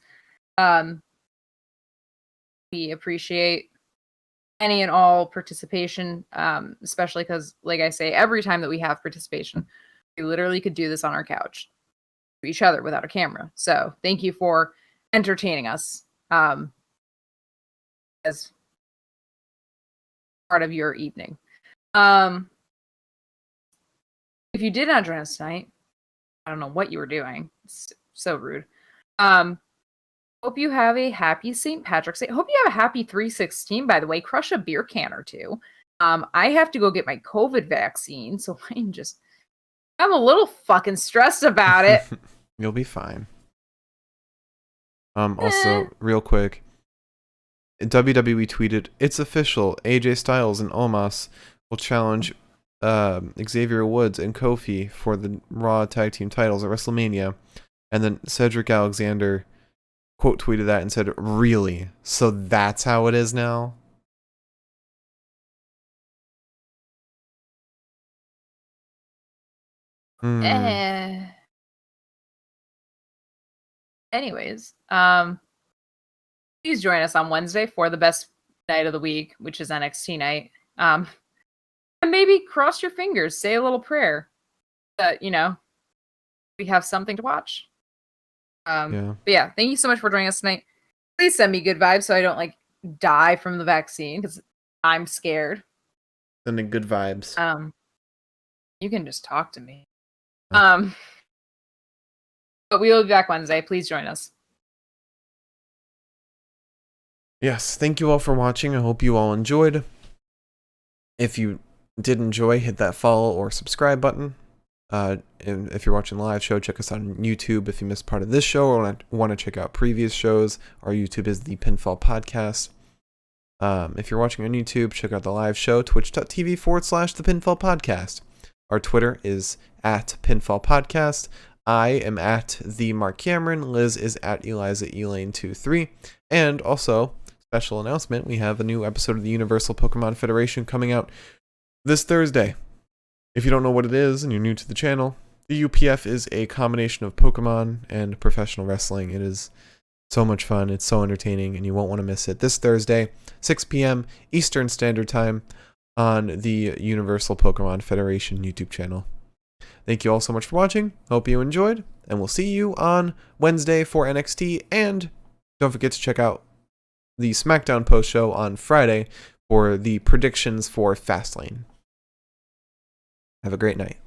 We appreciate any and all participation, especially because, like I say, every time that we have participation, we literally could do this on our couch for each other without a camera. So thank you for entertaining us as part of your evening. If you did not join us tonight, I don't know what you were doing. It's so rude. Hope you have a happy St. Patrick's Day. Hope you have a happy 3/16, by the way. Crush a beer can or two. I have to go get my COVID vaccine, so I'm a little fucking stressed about it. You'll be fine. Also, real quick, WWE tweeted, "It's official. AJ Styles and Omos will challenge Xavier Woods and Kofi for the Raw Tag Team titles at WrestleMania." And then Cedric Alexander quote tweeted that and said, "Really? So that's how it is now?" Anyways, please join us on Wednesday for the best night of the week, which is NXT night. And maybe cross your fingers, say a little prayer that, we have something to watch. Yeah. But yeah, thank you so much for joining us tonight. Please send me good vibes so I don't die from the vaccine because I'm scared. Sending good vibes. You can just talk to me. But we will be back Wednesday. Please join us. Yes, thank you all for watching. I hope you all enjoyed. If you did enjoy, hit that follow or subscribe button. And if you're watching the live show, check us out on YouTube. If you missed part of this show or want to check out previous shows, our YouTube is the Pinfall Podcast. If you're watching on YouTube, check out the live show, twitch.tv/the Pinfall Podcast. Our Twitter is @Pinfall Podcast. I am @the Mark Cameron. Liz is @Eliza Elaine23. And also, special announcement, we have a new episode of the Universal Pokemon Federation coming out this Thursday. If you don't know what it is and you're new to the channel, the UPF is a combination of Pokemon and professional wrestling. It is so much fun. It's so entertaining, and you won't want to miss it. This Thursday, 6 p.m. Eastern Standard Time on the Universal Pokemon Federation YouTube channel. Thank you all so much for watching. Hope you enjoyed, and we'll see you on Wednesday for NXT. And don't forget to check out the SmackDown post show on Friday for the predictions for Fastlane. Have a great night.